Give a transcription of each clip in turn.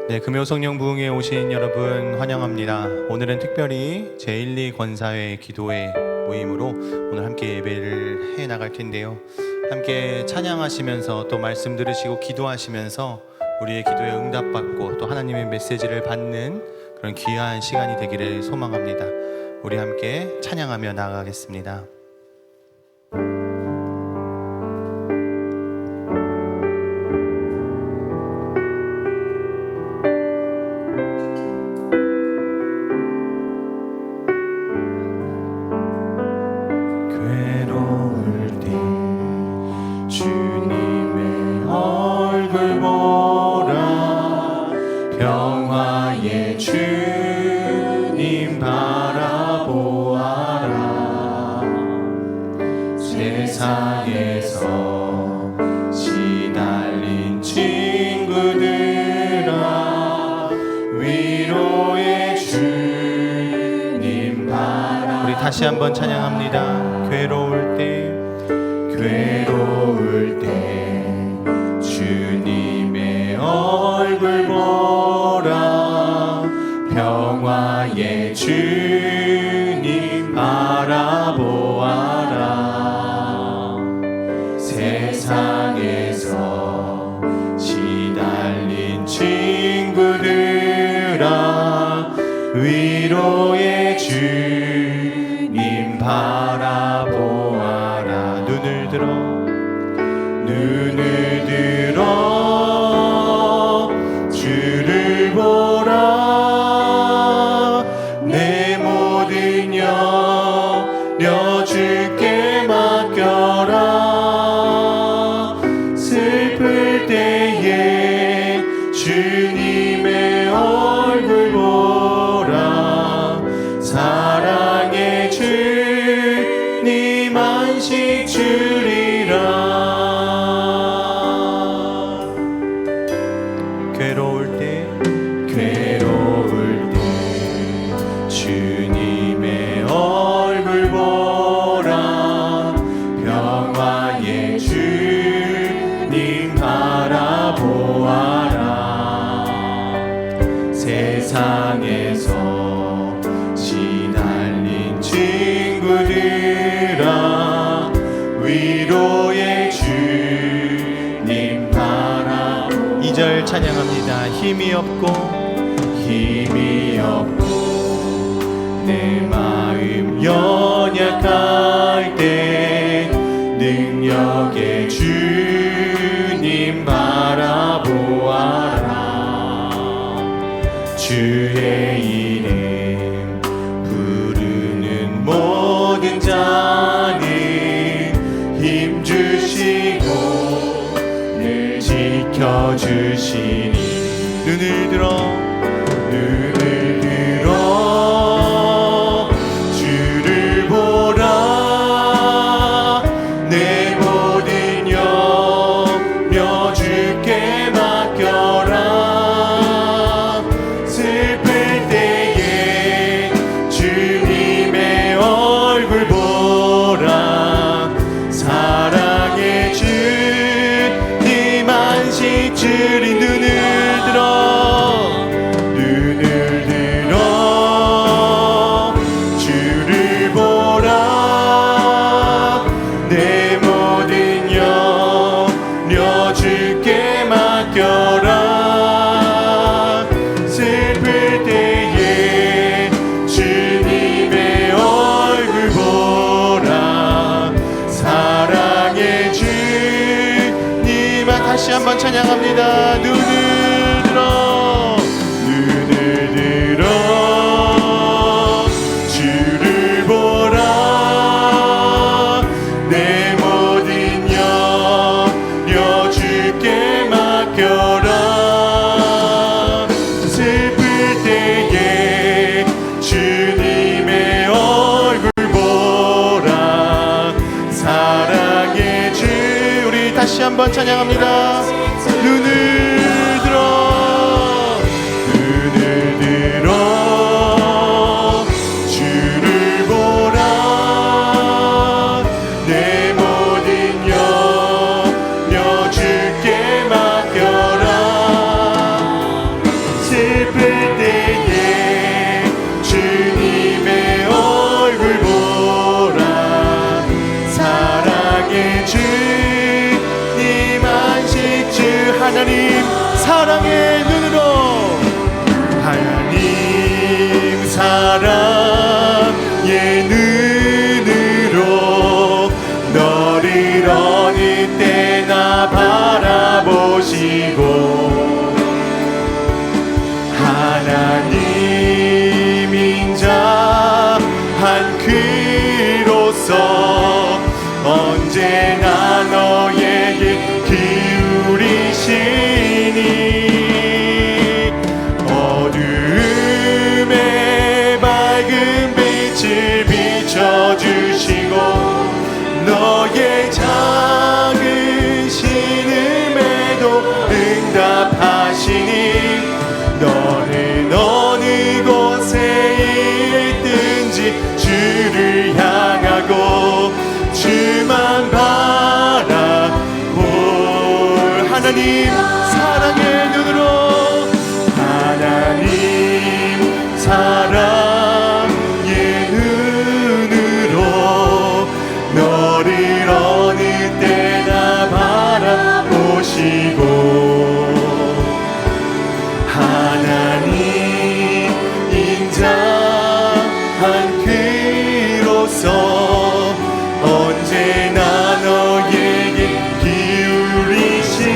네, 금요 성령 부흥에 오신 여러분 환영합니다. 오늘은 특별히 제1, 2 권사회 기도회 모임으로 오늘 함께 예배를 해 나갈 텐데요. 함께 찬양하시면서 또 말씀 들으시고 기도하시면서 우리의 기도에 응답받고 또 하나님의 메시지를 받는 그런 귀한 시간이 되기를 소망합니다. 우리 함께 찬양하며 나아가겠습니다. 주님 바라보아라. 세상에서 시달린 친구들아, 위로의 주님 바라보아라. 우리 다시 한번 찬양합니다. 괴로울 때 주님의 얼굴 보라. 평화의 주님 바라보아라. 세상에서 시달린 친구들아, 위로의 주님 바라보아라. 눈을 들어 주를 보라. 내 모든 염려 주께 맡겨라. 슬플 때에 주님의 얼굴 보라. 사랑의 주님 안식 주리라. 괴로울 때 주님의 얼굴 보라. 평화의 주님 바라보아라. 세상에서 시달린 친구들아, 위로의 주님 바라. 2절 찬양합니다. 힘이 없고 내 마음 연약할 때 능력의 주님 바라보아라. 주의 이름 부르는 모든 자는 힘 주시고 늘 지켜주시니. 눈을 들어 주를 보라. 내 모든 염려 주께 맡겨라. 슬플 때에 주님의 얼굴 보라. 사랑의 주님 안식 주리. 눈을 들어 주를 보라. 내 모든 염려 주께 맡겨라. 슬플 때에 주님의 얼굴 보라. 사랑의 주님. 다시 한번 찬양합니다. 눈을 들어 주를 보라. 내 모든 염려 주께 맡겨라. 슬플 때에 주님의 얼굴 보라. 사랑의 주. 우리 다시 한번 찬양합니다. 눈을 들어 주를 보라. 내 모든 염려 주께 맡겨라. 사랑의 눈으로 너를 어느 때나 바라보시고 하나님 인자 한 그로서 언제나 너에게 기울이시니 어둠에 밝은 빛을 비춰주시고 너의 작은 신음에도 응답하시니 너는 어느 곳에 있든지 주를 향하고 주만 바라볼 하나님 사랑의 눈으로 하나님 사랑의 눈으로 너를 어느 때나 바라보시고 하나님 인자한 그로서 언제나 너에게 기울이시니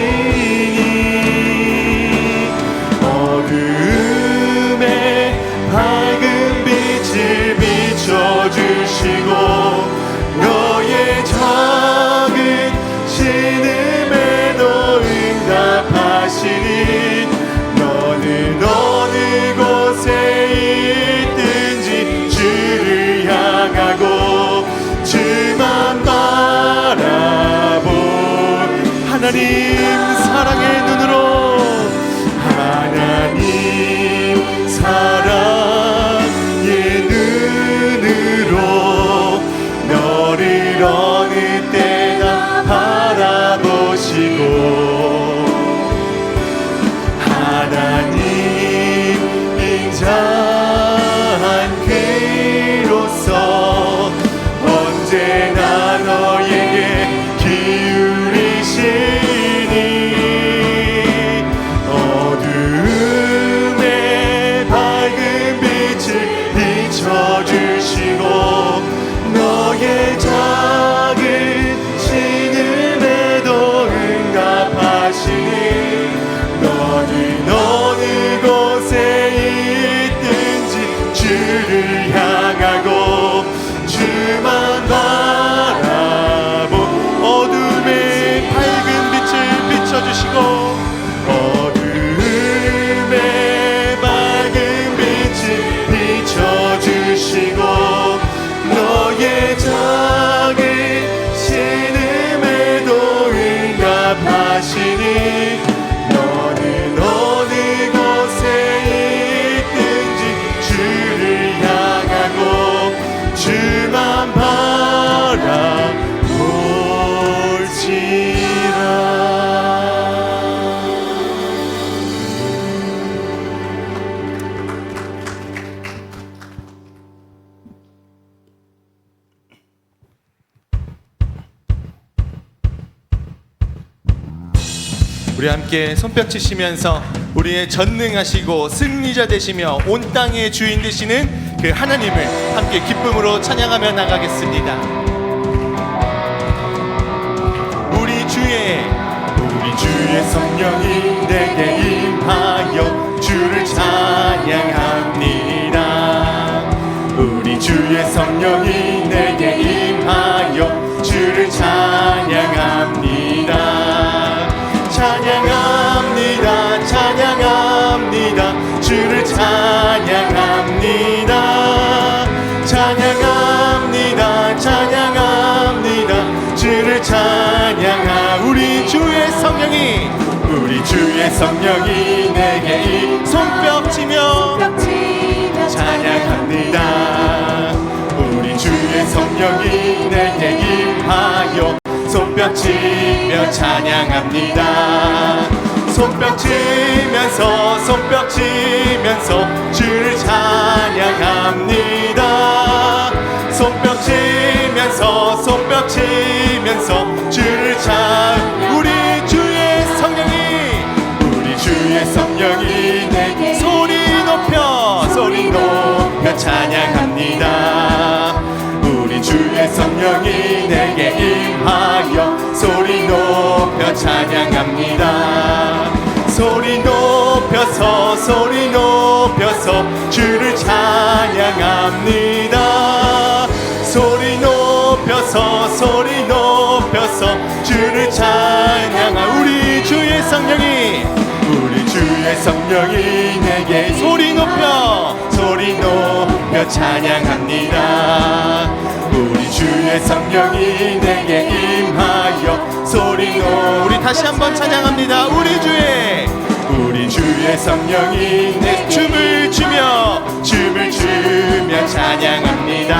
어둠에 밝은 빛을 비춰주시고 너의 작은 신음에도 응답하시니 너는 어느 곳에 있든지 주를 향하고 주만 바라볼 하나님 사랑의 눈으로 하나님 사랑의 눈으로 너를 어느 때나 바라보시고 하나님 인자한 그로서 언제나 너에게 기울이시니 어둠에 밝은 빛을 비춰주시고 너의 작은 신음에도 응답하시니 너는 어느 곳에 있든지 주를 향하고 주만 바라보 어둠에 밝은 빛을 비춰주시고 어둠에 밝은 빛을 비춰주시고 너의 작은 신음에도 응답하시니 너는 어느 곳에 있든지 주를 향하고 주만 우리 함께 손뼉 치시면서 우리의 전능하시고 승리자 되시며 온 땅의 주인 되시는 그 하나님을 함께 기쁨으로 찬양하며 나가겠습니다. 우리 주의 성령이 내게 임하여 주를 찬양합니다. 우리 주의 성령이 내게 임하여 주를 찬양합니다. 찬양합니다 찬양합니다 주를 찬양합니다. 찬양합니다 찬양합니다 주를 찬양하 우리 주의 성령이 내게 손뼉 치며 찬양합니다. 우리 주의 성령이 내게 임하여 손뼉 치며 찬양합니다. 손뼉 치면서 주를 찬양합니다. 손뼉 치면서 주를 우리 주의 성령이 내게 소리 높여 찬양 찬양합니다. 우리 주의 성령이 내게 임하여 소리 높여 찬양합니다. 소리 높여서 주를 찬양합니다. 소리 높여서 주를 찬양하. 우리 주의 성령이 내게 소리 높여 찬양합니다. 우리 주의 성령이 내게 임하여 우리 다시 한번 찬양합니다. 우리 주의 성령이 내 춤을 추며 찬양합니다.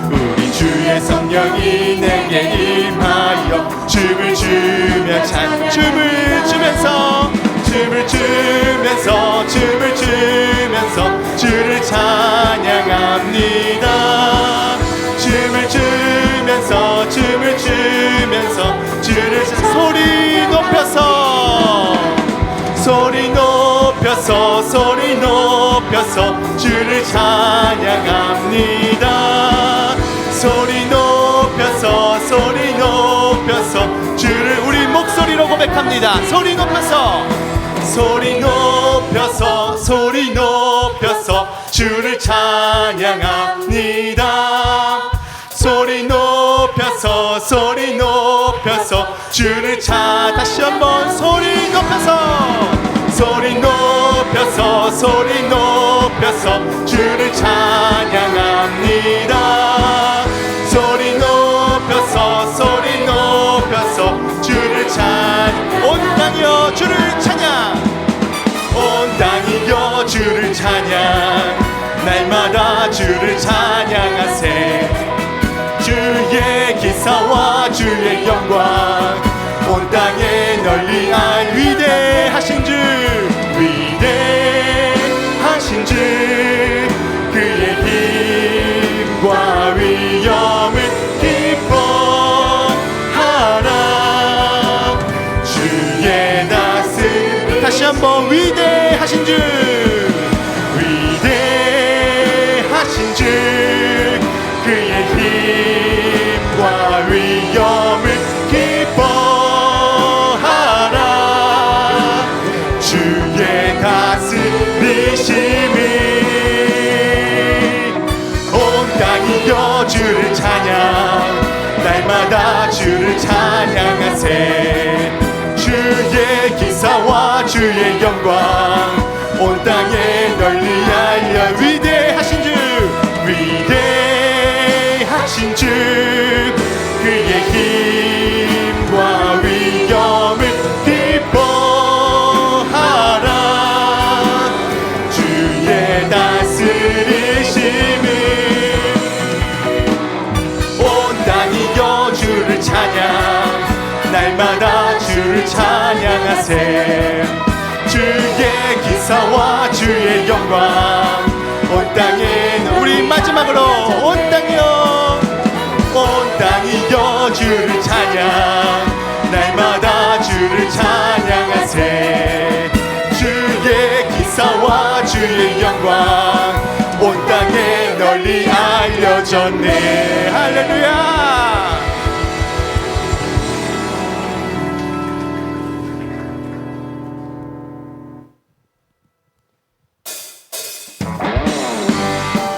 우리 주의 성령이 내게 임하여 춤을 추면서 주를 찬양합니다. 춤을 추면서 주를 소리 높여서 주를 찬양합니다. 소리 높여서 주를 우리 목소리로 고백합니다. 소리 높여서 주를 찬양합니다. 소리 높여서 주를 다시 한번 소리 높여서 주를 찬양합니다. 소리 높여서 주를 온 땅이여 주를 찬양 날마다 주를 찬양하세. 주의 기사와 주의 영광 온 땅에 널리 위대하신 주 그의 힘과 위엄을 기뻐하라. 주의 다스 다시 한번 위대하신 주 그의 힘과 위엄을 기뻐하라. 주의 다스리심이 온 땅이여 주를 찬양 날마다 주를 찬양하세. 주의 기사와 주의 영광 온 땅에 널리 알려. 위대하신 주 그의 힘과 위엄을 기뻐하라. 주의 다스리심이 온 땅이여 주를 찬양 날마다 주를 찬양하세. 주의 기사와 주의 영광 온 땅에 우리 마지막으로 온 땅이여 주를 찬양 날마다 주를 찬양하세. 주의 기사와 주의 영광 온 땅에 널리 알려졌네. 할렐루야.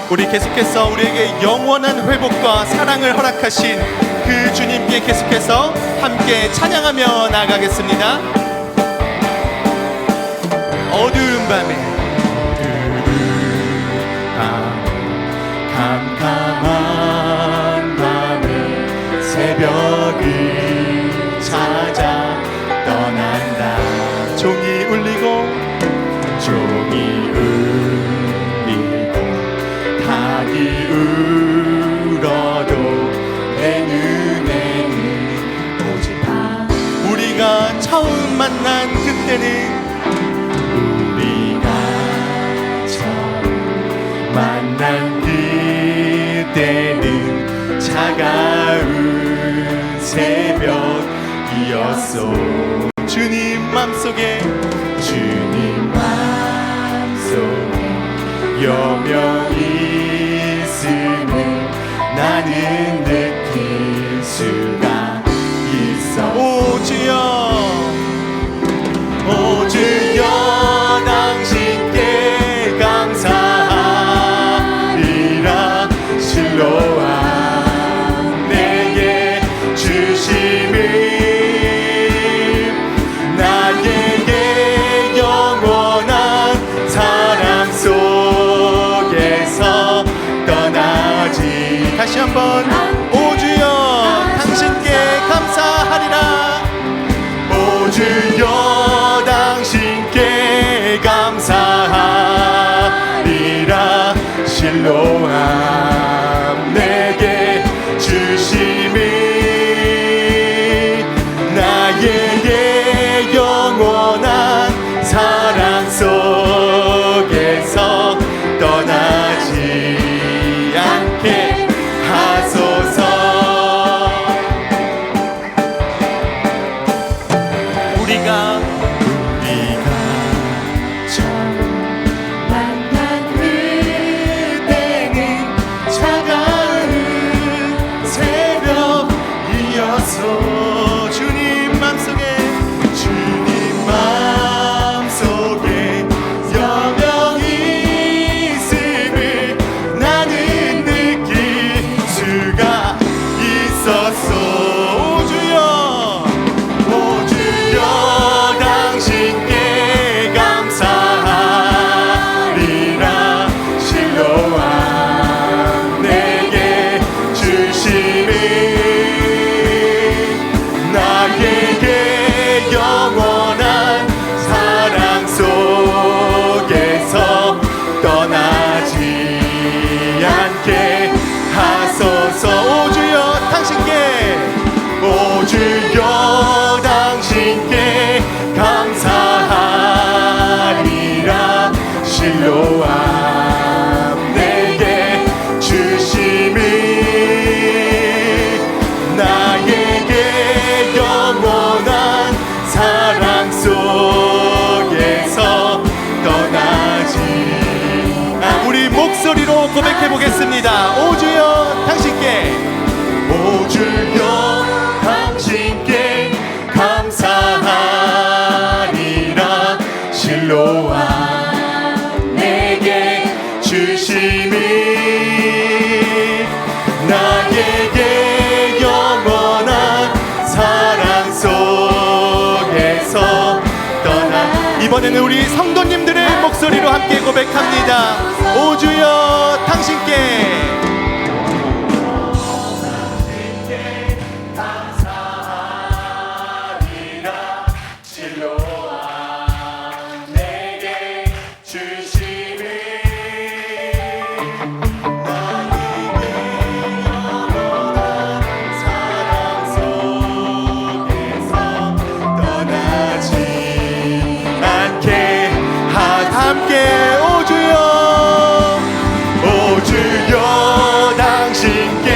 우리 계속해서 우리에게 영원한 회복과 사랑을 허락하신 그 주님께 계속해서 함께 찬양하며 나아가겠습니다. 어두운 밤에 캄캄한 밤에 새벽이 찾아 떠난다. 종이 울리고 닭이 울어도 내 눈에는 오직 우리가 처음 만난 그때는 우리가 처음 만난 그때는 차가운 새벽이었소. 주님 맘속에 여명이 나는 느낄 수가 있어. 오 주여, 오 주여 당신께 감사하리라. 실로암 내게 주심이 나에게 영원한 사랑 속에서 떠나지. 다시 한번 오 주여 당신께 감사하리라. 오 주여 당신께 감사하리라. 실로암 내게 주심이 나에게 영원한 사랑 속에서 떠나지 않게 하소서. 우리가 처음 만난 그때는 차가운 새벽이었어. 주님 맘속에 영영이 있음을 나는 느낄 수가 있었어. 오 주여, 오 주여 당신께 감사하리라. 실로암 내게 주심이 나에게 영원한 사랑 속에서 떠나지 않게 하소서. 오 주여 당신께, 오 주여 당신께 감사하리라. 실로암 내게 주심이 나에게 영원한 사랑 속에서 떠나지. 우리 목소리로 고백해 보겠습니다. 오 주여 당신께, 오 주여 당신께 감사하리라. 실로암 내게 주심이 나에게 영원한 사랑 속에서 떠나. 이번에는 우리 성도님들의 목소리로 함께 고백합니다. 오 주여 당신께 감사하리라. 실로암 내게 주심이 나에게 영원한 사랑 속에서 떠나지 않게 함께. 오 주여, 오 주여 당신께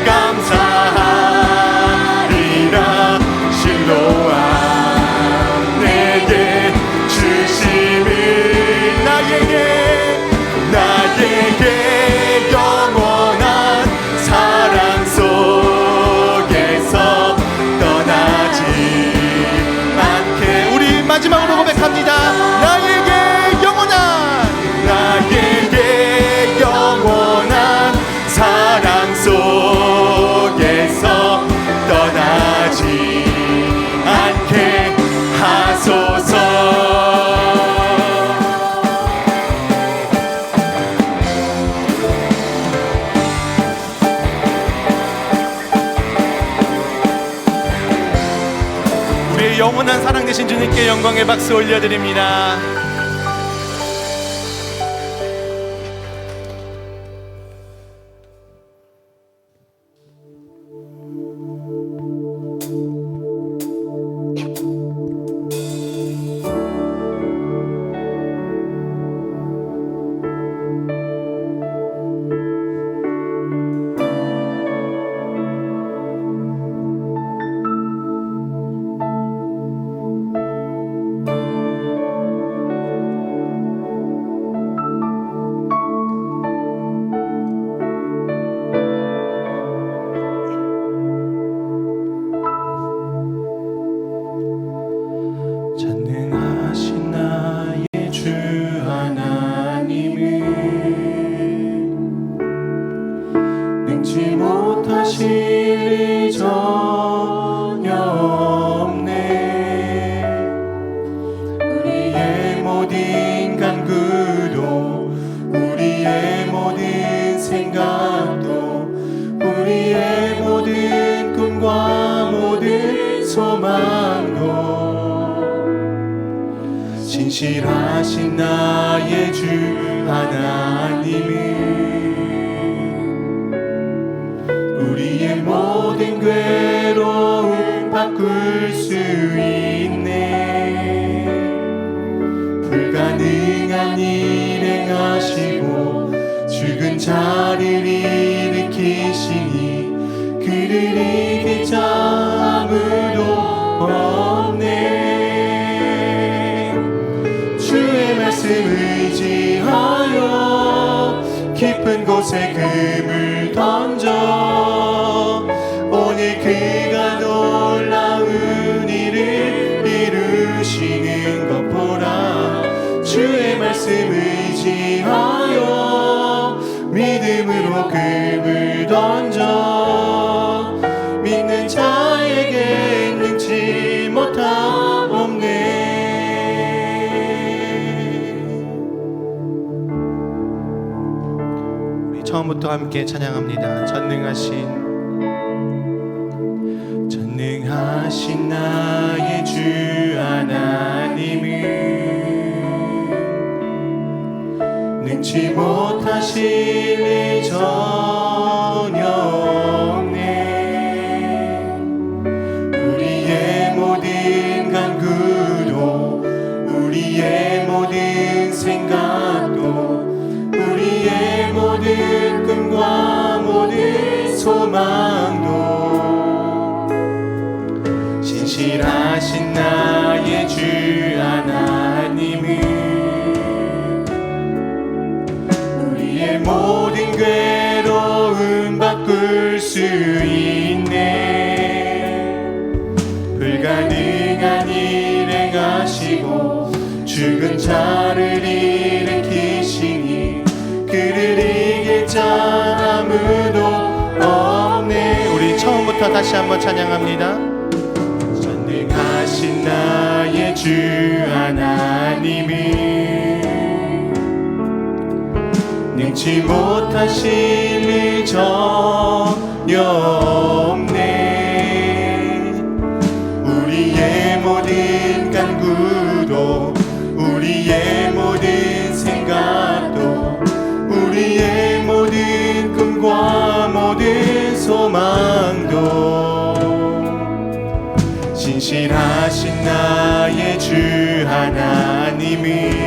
감사하리라. 실로암 내게 주심이 나에게 영원한 사랑 속에서 떠나지 않게. 우리 마지막으로 고백합니다. 나에게 영원한 사랑 속에서 떠나지 않게 하소서. 우리의 영원한 사랑 되신 주님께 영광의 박수 올려드립니다. 소망도 신실하신 나의 주 하나님은 우리의 모든 괴로움 바꿀 수 있네. 불가능한 일 행하시고 죽은 자를 일으키시니 그를 이길 자 아무도 없네. 주의 말씀 의지하여 깊은 곳에 금을 던져 오늘 그가 놀라운 일을 이루시는 것 보라. 주의 말씀 의지하여 믿음으로 금을 던져 믿는 자에게 능치 못함 없네. 우리 처음부터 함께 찬양합니다. 전능하신 나의 주 하나님은 능치 못하실 일 전혀 없네. 우리의 모든 간구도 우리의 모든 생각도 우리의 모든 꿈과 모든 소망도 신실하신 나의 주 하나님은 우리의 모든 괴로움 바꿀 수 있네. 불가능한 일 행하시고 죽은 자를 일으키시니 그를 이길 자 아무도 없네. 우리 처음부터 다시 한번 찬양합니다. 전능하신 나의 주 하나님은 능치 못하실 일 전혀 없네. 우리의 모든 간구도 우리의 모든 생각도 우리의 모든 꿈과 모든 소망도 신실하신 나의 주 하나님은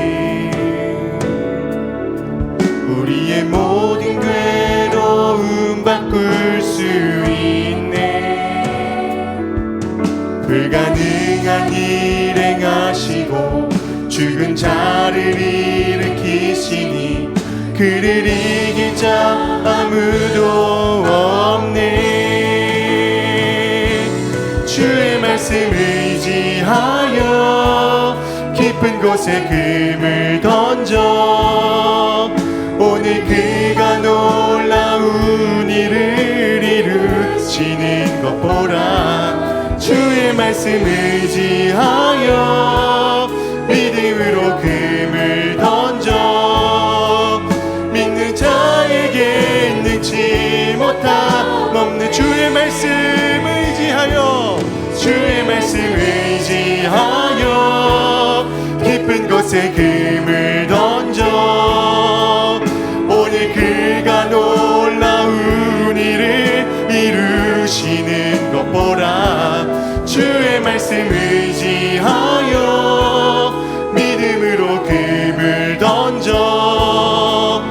우리의 모든 괴로움 바꿀 수 있네. 불가능한 일 행하시고 죽은 자를 일으키시니 그를 이길 자 아무도 없네. 주의 말씀 의지하여 깊은 곳에 금을 던져 오늘 그가 놀라운 일을 이루시는 것 보라. 주의 말씀 의지하여 믿음으로 금을 던져 믿는 자에게 능치 못함 없는 주의 말씀 의지하여 주의 말씀 의지하여 깊은 곳에 금을 던져 오늘 그가 놀라운 일을 이루시는 것 보라. 주의 말씀 의지하여 믿음으로 금을 던져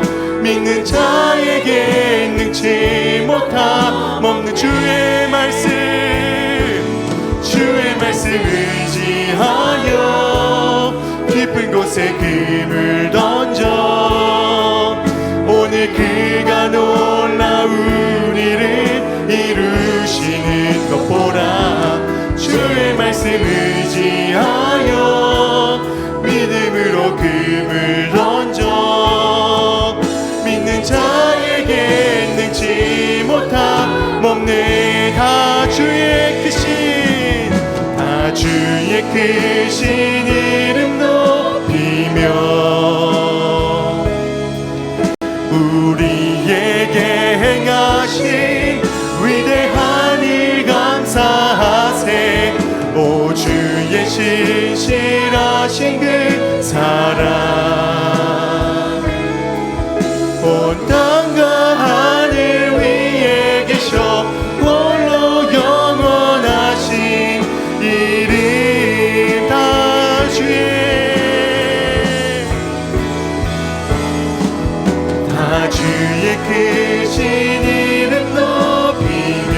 믿는 자에게 능치 못함 없는 주의 말씀 의지하여 깊은 곳에 금을 던져 오늘 그가 놀라운 일을 이루시는 것 보라. 주의 말씀 의지하여 믿음으로 금을 던져 믿는 자에게 능치 못함 없네. 다 주의 크신 이름 높이며 우리에게 행하신 위대한 일 감사하세. 신실하신 그 사랑 온 땅과 하늘 위에 계셔 홀로 영원하신 이름 다 주의 크신 이름 높이며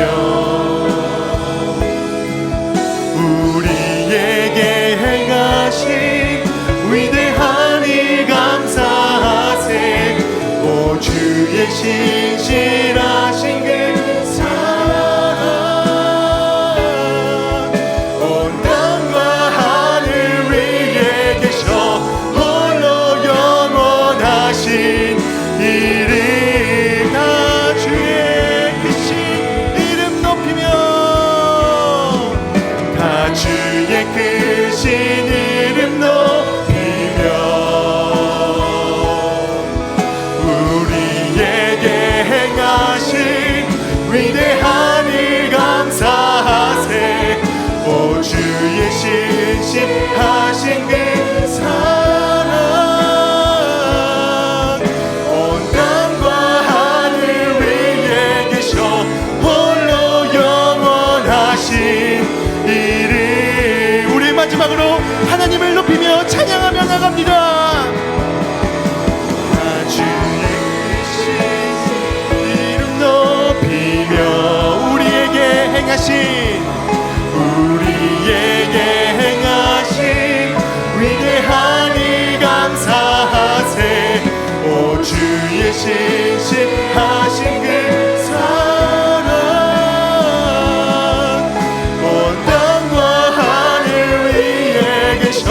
우리에게 행하신 위대한 일 감사하세 오 주의 신실하신 그 사랑 온 땅과 하늘 위에 계셔 홀로 영원하신 이름 다 주의 크신 이름 높이며 다 주의 크신 이름 높이며 우리에게 행하신 위대한 일 감사하세 오 주의 신실하신 그 사랑 온 땅과 하늘 위에 계셔 홀로 영원하신 이름 우리 마지막으로 하나님을 높이며 찬양하며 나갑니다. 주의 이름 높이며 우리에게 행하신 위대한 일 감사하세 오 주의 신실하신 그 사랑 온 땅과 하늘 위에 계셔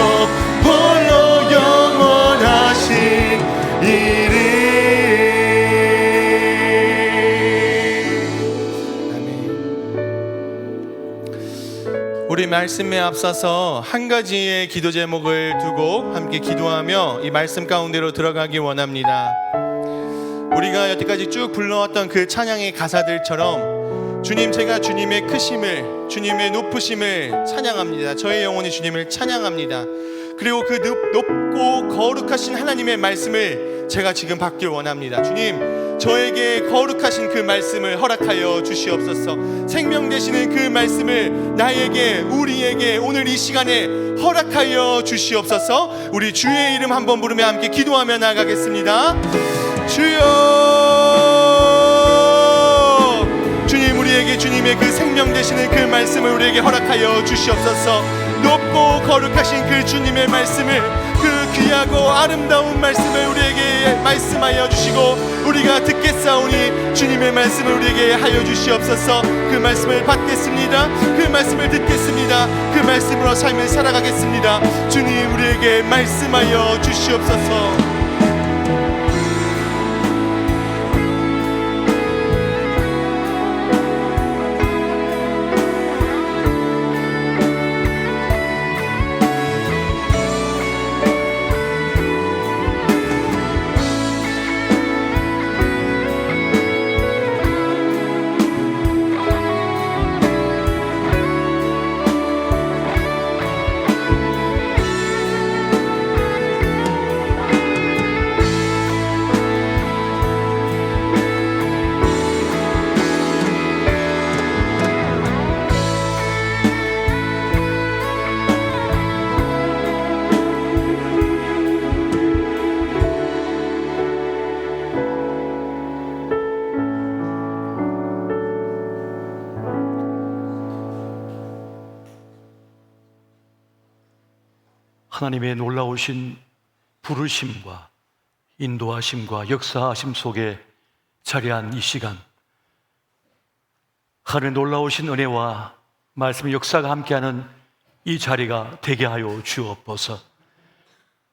홀로 영원하신 이름 우리 말씀에 앞서서 한 가지의 기도 제목을 두고 함께 기도하며 이 말씀 가운데로 들어가기 원합니다. 우리가 여태까지 쭉 불러왔던 그 찬양의 가사들처럼 주님 제가 주님의 크심을 주님의 높으심을 찬양합니다. 저의 영혼이 주님을 찬양합니다. 그리고 그 높고 거룩하신 하나님의 말씀을 제가 지금 받길 원합니다. 주님 저에게 거룩하신 그 말씀을 허락하여 주시옵소서. 생명 되시는 그 말씀을 나에게 우리에게 오늘 이 시간에 허락하여 주시옵소서. 우리 주의 이름 한번 부르며 함께 기도하며 나가겠습니다. 주여 주님 우리에게 주님의 그 생명 되시는 그 말씀을 우리에게 허락하여 주시옵소서. 높고 거룩하신 그 주님의 말씀을 그 귀하고 아름다운 말씀을 우리에게 말씀하여 주시고 우리가 듣겠사오니 주님의 말씀을 우리에게 하여 주시옵소서. 그 말씀을 받겠습니다. 그 말씀을 듣겠습니다. 그 말씀으로 삶을 살아가겠습니다. 주님 우리에게 말씀하여 주시옵소서. 하나님의 놀라우신 부르심과 인도하심과 역사하심 속에 자리한 이 시간, 하나님의 놀라우신 은혜와 말씀의 역사가 함께하는 이 자리가 되게 하여 주옵소서.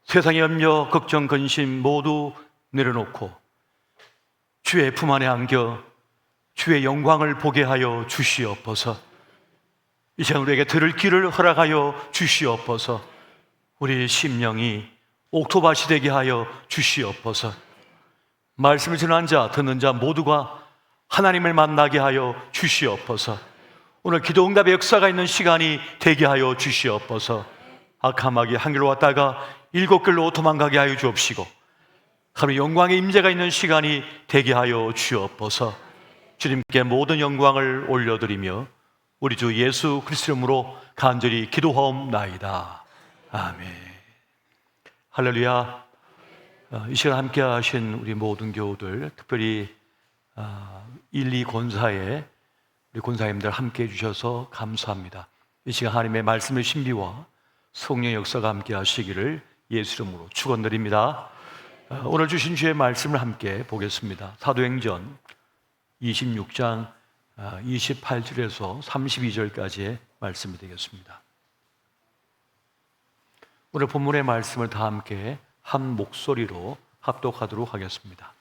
세상의 염려, 걱정, 근심 모두 내려놓고 주의 품 안에 안겨 주의 영광을 보게 하여 주시옵소서. 이 시간 우리에게 들을 길을 허락하여 주시옵소서. 우리 심령이 옥토밭이 되게 하여 주시옵소서. 말씀을 전하는 자, 듣는 자 모두가 하나님을 만나게 하여 주시옵소서. 오늘 기도 응답의 역사가 있는 시간이 되게 하여 주시옵소서. 악한 마귀 한 길로 왔다가 7길로 도망가게 하여 주옵시고, 하나님 영광의 임재가 있는 시간이 되게 하여 주옵소서. 주님께 모든 영광을 올려드리며 우리 주 예수 그리스도 이름으로 간절히 기도하옵나이다. 아멘. 할렐루야. 이 시간 함께 하신 우리 모든 교우들, 특별히 1, 2 권사에 우리 권사님들 함께 해주셔서 감사합니다. 이 시간 하나님의 말씀의 신비와 성령의 역사가 함께 하시기를 예수 이름으로 축원드립니다. 오늘 주신 주의 말씀을 함께 보겠습니다. 사도행전 26장 28절에서 32절까지의 말씀이 되겠습니다. 오늘 본문의 말씀을 다 함께 한 목소리로 합독하도록 하겠습니다.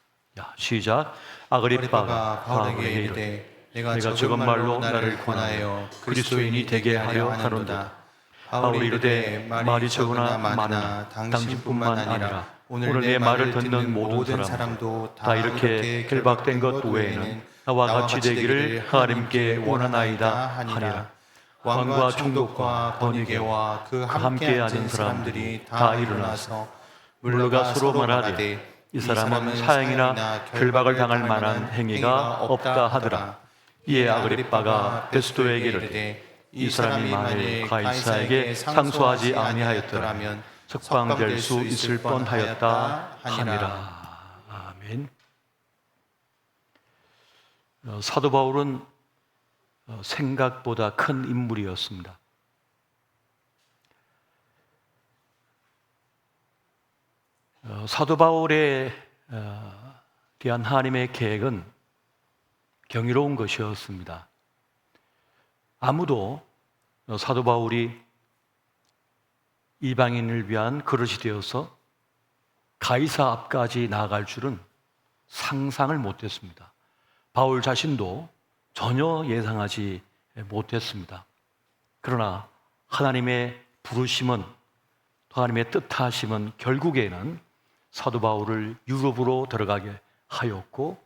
시작. 아그리빠가 바울에게 이르되 내가 적은 말로 나를 권하여 그리스도인이 되게 하려 하노라. 바울이 이르되 말이 적으나 많으나 당신뿐만 아니라 오늘 내 말을 듣는 모든 사람도 다 이렇게 결박된 것 외에는 나와 같이 되기를 하나님께 원하나이다 하니라. 왕과 총독과 버니게와 그 함께 앉은 사람들이 다 일어나서 물러가 서로 말하되 이 사람은 사형이나 결박을 당할 만한 행위가 없다 하더라. 이에 아그리빠가 베스도에게 이르되 이 사람이 만일 가이사에게 상소하지 아니하였더라면 석방될 수 있을 뻔하였다 하니라. 아멘. 사도 바울은 생각보다 큰 인물이었습니다. 사도 바울에 대한 하나님의 계획은 경이로운 것이었습니다. 아무도 사도 바울이 이방인을 위한 그릇이 되어서 가이사 앞까지 나아갈 줄은 상상을 못했습니다. 바울 자신도 전혀 예상하지 못했습니다. 그러나 하나님의 부르심은, 하나님의 뜻하심은 결국에는 사도 바울을 유럽으로 들어가게 하였고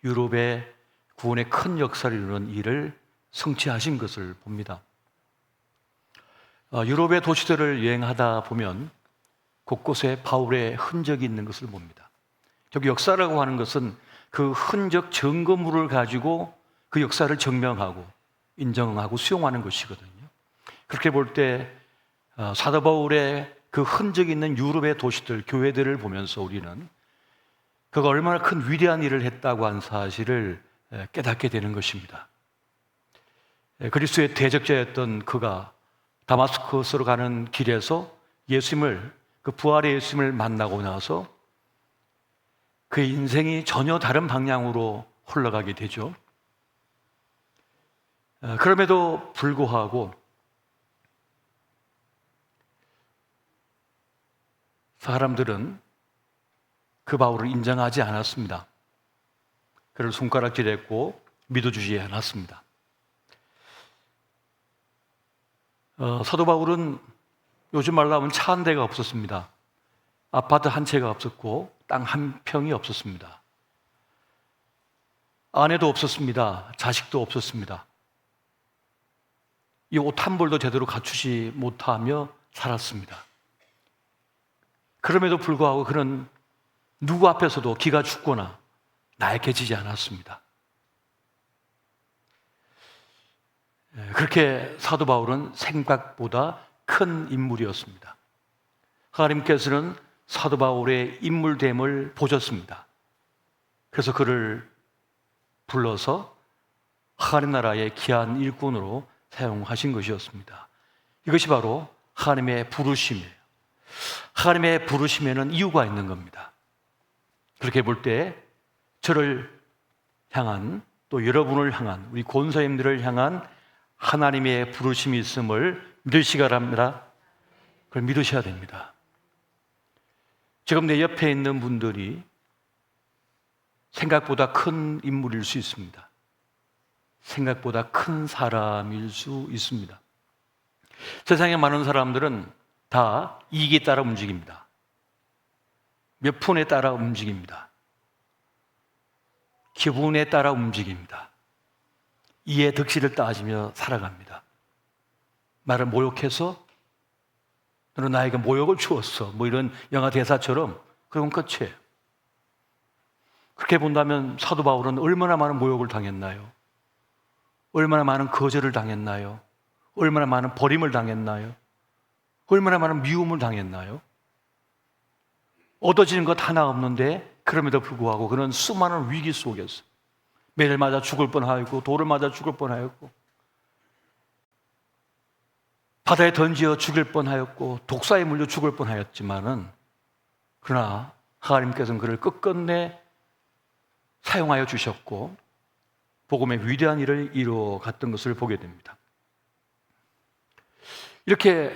유럽의 구원의 큰 역사를 이루는 일을 성취하신 것을 봅니다. 유럽의 도시들을 여행하다 보면 곳곳에 바울의 흔적이 있는 것을 봅니다. 결국 역사라고 하는 것은 그 흔적 증거물을 가지고 그 역사를 증명하고 인정하고 수용하는 것이거든요. 그렇게 볼 때 사도 바울의 그 흔적이 있는 유럽의 도시들, 교회들을 보면서 우리는 그가 얼마나 큰 위대한 일을 했다고 하는 사실을 깨닫게 되는 것입니다. 그리스도의 대적자였던 그가 다마스커스로 가는 길에서 예수님을, 그 부활의 예수님을 만나고 나서 그의 인생이 전혀 다른 방향으로 흘러가게 되죠. 그럼에도 불구하고 사람들은 그 바울을 인정하지 않았습니다. 그를 손가락질했고 믿어주지 않았습니다. 사도 바울은 요즘 말로 하면 차 한 대가 없었습니다. 아파트 한 채가 없었고 땅 한 평이 없었습니다. 아내도 없었습니다. 자식도 없었습니다. 이 옷 한 벌도 제대로 갖추지 못하며 살았습니다. 그럼에도 불구하고 그는 누구 앞에서도 기가 죽거나 나약해지지 않았습니다. 그렇게 사도 바울은 생각보다 큰 인물이었습니다. 하나님께서는 사도 바울의 인물됨을 보셨습니다. 그래서 그를 불러서 하나님 나라의 귀한 일꾼으로 사용하신 것이었습니다. 이것이 바로 하나님의 부르심이에요. 하나님의 부르심에는 이유가 있는 겁니다. 그렇게 볼 때 저를 향한, 또 여러분을 향한, 우리 권사님들을 향한 하나님의 부르심이 있음을 믿으시기 바랍니다. 그걸 믿으셔야 됩니다. 지금 내 옆에 있는 분들이 생각보다 큰 인물일 수 있습니다. 생각보다 큰 사람일 수 있습니다. 세상에 많은 사람들은 다 이익에 따라 움직입니다. 몇 푼에 따라 움직입니다. 기분에 따라 움직입니다. 이해 득실을 따지며 살아갑니다. 나를 모욕해서 너는 나에게 모욕을 주었어. 뭐 이런 영화 대사처럼 그건 끝이에요. 그렇게 본다면 사도 바울은 얼마나 많은 모욕을 당했나요? 얼마나 많은 거절을 당했나요? 얼마나 많은 버림을 당했나요? 얼마나 많은 미움을 당했나요? 얻어지는 것 하나 없는데 그럼에도 불구하고 그는 수많은 위기 속에서 매를 맞아 죽을 뻔하였고 돌을 맞아 죽을 뻔하였고 바다에 던지어 죽일 뻔하였고 독사에 물려 죽을 뻔하였지만은 그러나 하나님께서는 그를 끝끝내 사용하여 주셨고 복음의 위대한 일을 이루어 갔던 것을 보게 됩니다. 이렇게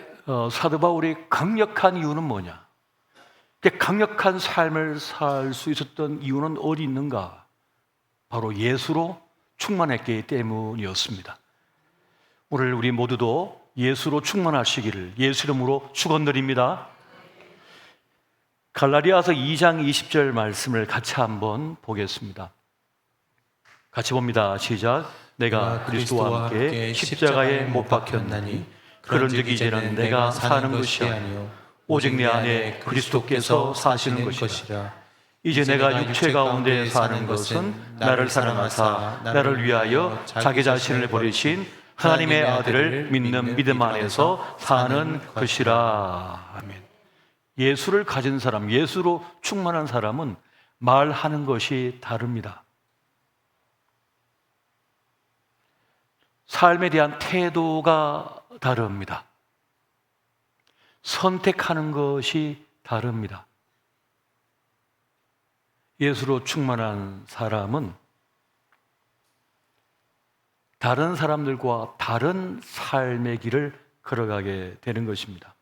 사도 바울이 강력한 이유는 뭐냐? 강력한 삶을 살 수 있었던 이유는 어디 있는가? 바로 예수로 충만했기 때문이었습니다. 오늘 우리 모두도 예수로 충만하시기를 예수 이름으로 축원드립니다. 갈라디아서 2장 20절 말씀을 같이 한번 보겠습니다. 같이 봅니다. 시작. 내가 그리스도와 함께 십자가에 못 박혔나니 그런즉 이제는 내가 사는 것이 아니요 오직 내 안에 그리스도께서 사시는 것이라. 이제 내가 육체 가운데 사는 것은 나를 사랑하사 나를 위하여 자기 자신을 버리신 하나님의 아들을 믿는 믿음 안에서 사는 것이라. 아멘. 예수를 가진 사람, 예수로 충만한 사람은 말하는 것이 다릅니다. 삶에 대한 태도가 다릅니다. 선택하는 것이 다릅니다. 예수로 충만한 사람은 다른 사람들과 다른 삶의 길을 걸어가게 되는 것입니다.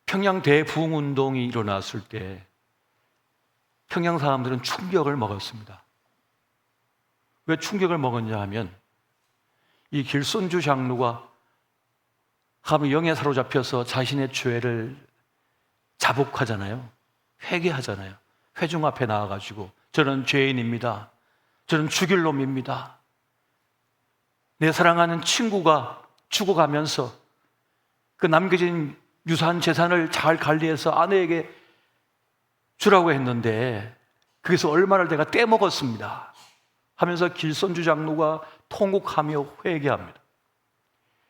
평양 대부흥운동이 일어났을 때 평양 사람들은 충격을 먹었습니다. 왜 충격을 먹었냐 하면 이 길손주 장로가 하면 영에 사로잡혀서 자신의 죄를 자복하잖아요. 회개하잖아요. 회중 앞에 나와가지고 저는 죄인입니다. 저는 죽일 놈입니다. 내 사랑하는 친구가 죽어가면서 그 남겨진 유산 재산을 잘 관리해서 아내에게 주라고 했는데 거기서 얼마를 내가 떼먹었습니다 하면서 길손주 장로가 통곡하며 회개합니다.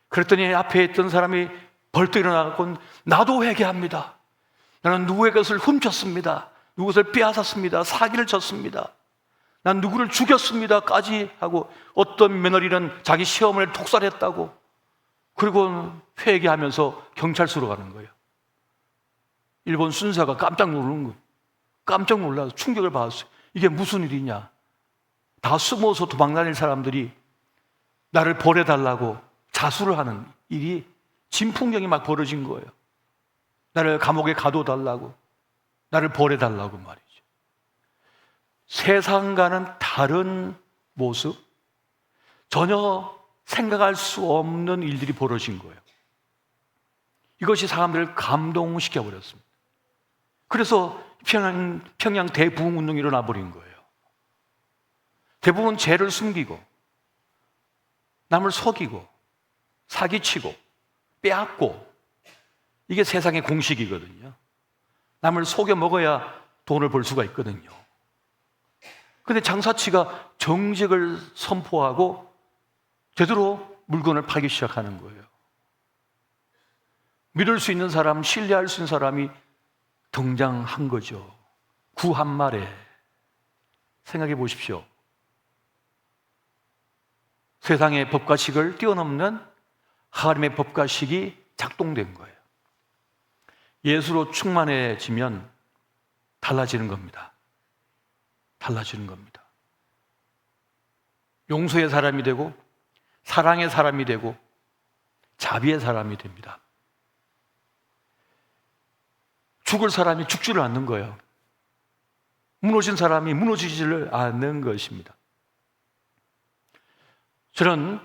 그랬더니 앞에 있던 사람이 벌떡 일어나고 나도 회개합니다. 나는 누구의 것을 훔쳤습니다. 누구 것을 빼앗았습니다. 사기를 쳤습니다. 난 누구를 죽였습니다까지 하고 어떤 며느리는 자기 시어머니를 독살했다고 그리고 회개하면서 경찰서로 가는 거예요. 일본 순사가 깜짝 놀라는 거예요. 깜짝 놀라서 충격을 받았어요. 이게 무슨 일이냐? 다 숨어서 도망다닐 사람들이 나를 벌해달라고 자수를 하는 일이 진풍경이 막 벌어진 거예요. 나를 감옥에 가둬달라고, 나를 벌해달라고 말이죠. 세상과는 다른 모습, 전혀 생각할 수 없는 일들이 벌어진 거예요. 이것이 사람들을 감동시켜버렸습니다. 그래서 평양 대부흥운동이 일어나 버린 거예요. 대부분 죄를 숨기고 남을 속이고 사기치고 빼앗고 이게 세상의 공식이거든요. 남을 속여 먹어야 돈을 벌 수가 있거든요. 그런데 장사치가 정직을 선포하고 제대로 물건을 팔기 시작하는 거예요. 믿을 수 있는 사람, 신뢰할 수 있는 사람이 등장한 거죠. 구한말에 생각해 보십시오. 세상의 법과식을 뛰어넘는 하나님의 법과식이 작동된 거예요. 예수로 충만해지면 달라지는 겁니다. 달라지는 겁니다. 용서의 사람이 되고 사랑의 사람이 되고 자비의 사람이 됩니다. 죽을 사람이 죽지를 않는 거예요. 무너진 사람이 무너지지를 않는 것입니다. 저는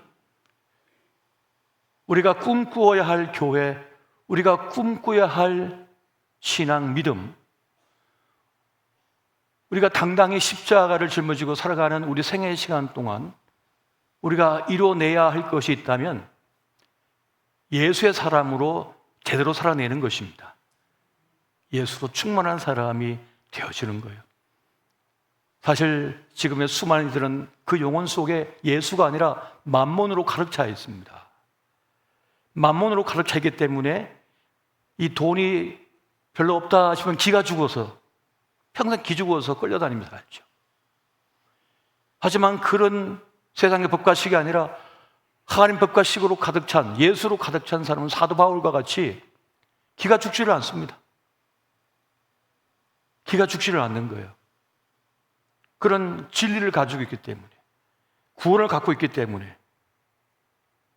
우리가 꿈꾸어야 할 교회, 우리가 꿈꿔야 할 신앙, 믿음, 우리가 당당히 십자가를 짊어지고 살아가는 우리 생애 시간 동안 우리가 이뤄내야 할 것이 있다면 예수의 사람으로 제대로 살아내는 것입니다. 예수로 충만한 사람이 되어지는 거예요. 사실 지금의 수많은 이들은 그 용언 속에 예수가 아니라 만몬으로 가득 차 있습니다. 만몬으로 가득 차 있기 때문에 이 돈이 별로 없다 싶으면 기가 죽어서 평생 기죽어서 끌려다니면서 살죠. 하지만 그런 세상의 법과 식이 아니라 하나님 법과 식으로 가득 찬, 예수로 가득 찬 사람은 사도 바울과 같이 기가 죽지를 않습니다. 기가 죽지를 않는 거예요. 그런 진리를 가지고 있기 때문에, 구원을 갖고 있기 때문에,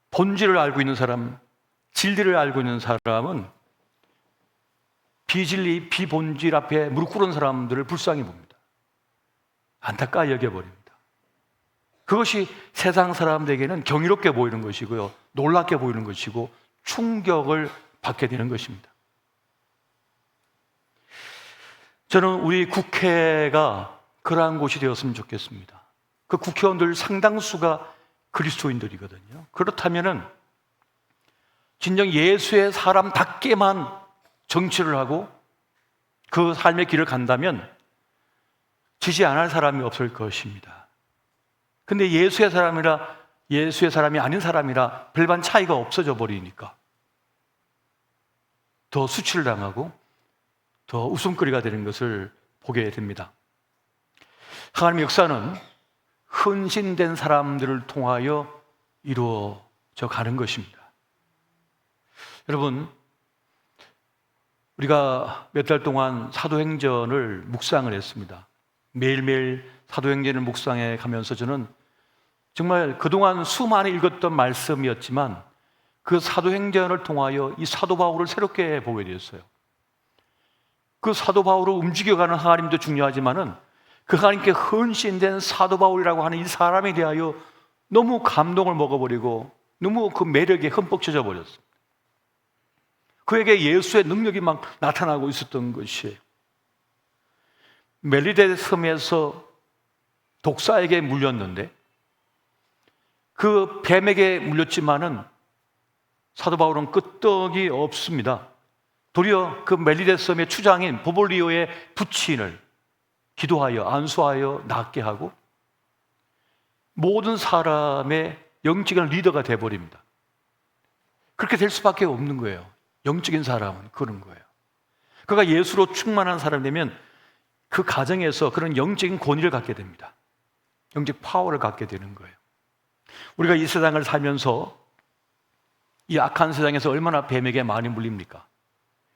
본질을 알고 있는 사람, 진리를 알고 있는 사람은 비진리, 비본질 앞에 무릎 꿇은 사람들을 불쌍히 봅니다. 안타까이 여겨버립니다. 그것이 세상 사람들에게는 경이롭게 보이는 것이고요, 놀랍게 보이는 것이고 충격을 받게 되는 것입니다. 저는 우리 국회가 그러한 곳이 되었으면 좋겠습니다. 그 국회의원들 상당수가 그리스도인들이거든요. 그렇다면은 진정 예수의 사람답게만 정치를 하고 그 삶의 길을 간다면 지지 안 할 사람이 없을 것입니다. 근데 예수의 사람이라 예수의 사람이 아닌 사람이라 별반 차이가 없어져 버리니까 더 수치를 당하고 더 웃음거리가 되는 것을 보게 됩니다. 하나님의 역사는 헌신된 사람들을 통하여 이루어져 가는 것입니다. 여러분, 우리가 몇 달 동안 사도행전을 묵상을 했습니다. 매일매일 사도행전을 묵상해 가면서 저는 정말 그동안 수많이 읽었던 말씀이었지만 그 사도행전을 통하여 이 사도 바울을 새롭게 보게 되었어요. 그 사도 바울을 움직여가는 하나님도 중요하지만은 그 하나님께 헌신된 사도 바울이라고 하는 이 사람에 대하여 너무 감동을 먹어버리고 너무 그 매력에 흠뻑 젖어 버렸습니다. 그에게 예수의 능력이 막 나타나고 있었던 것이에요. 멜리데 섬에서 독사에게 물렸는데 그 뱀에게 물렸지만은 사도 바울은 끄떡이 없습니다. 도리어 그 멜리데 섬의 추장인 보볼리오의 부친을 기도하여 안수하여 낫게 하고 모든 사람의 영적인 리더가 되어버립니다. 그렇게 될 수밖에 없는 거예요. 영적인 사람은 그런 거예요. 그가 예수로 충만한 사람이 되면 그 가정에서 그런 영적인 권위를 갖게 됩니다. 영적 파워를 갖게 되는 거예요. 우리가 이 세상을 살면서 이 악한 세상에서 얼마나 뱀에게 많이 물립니까?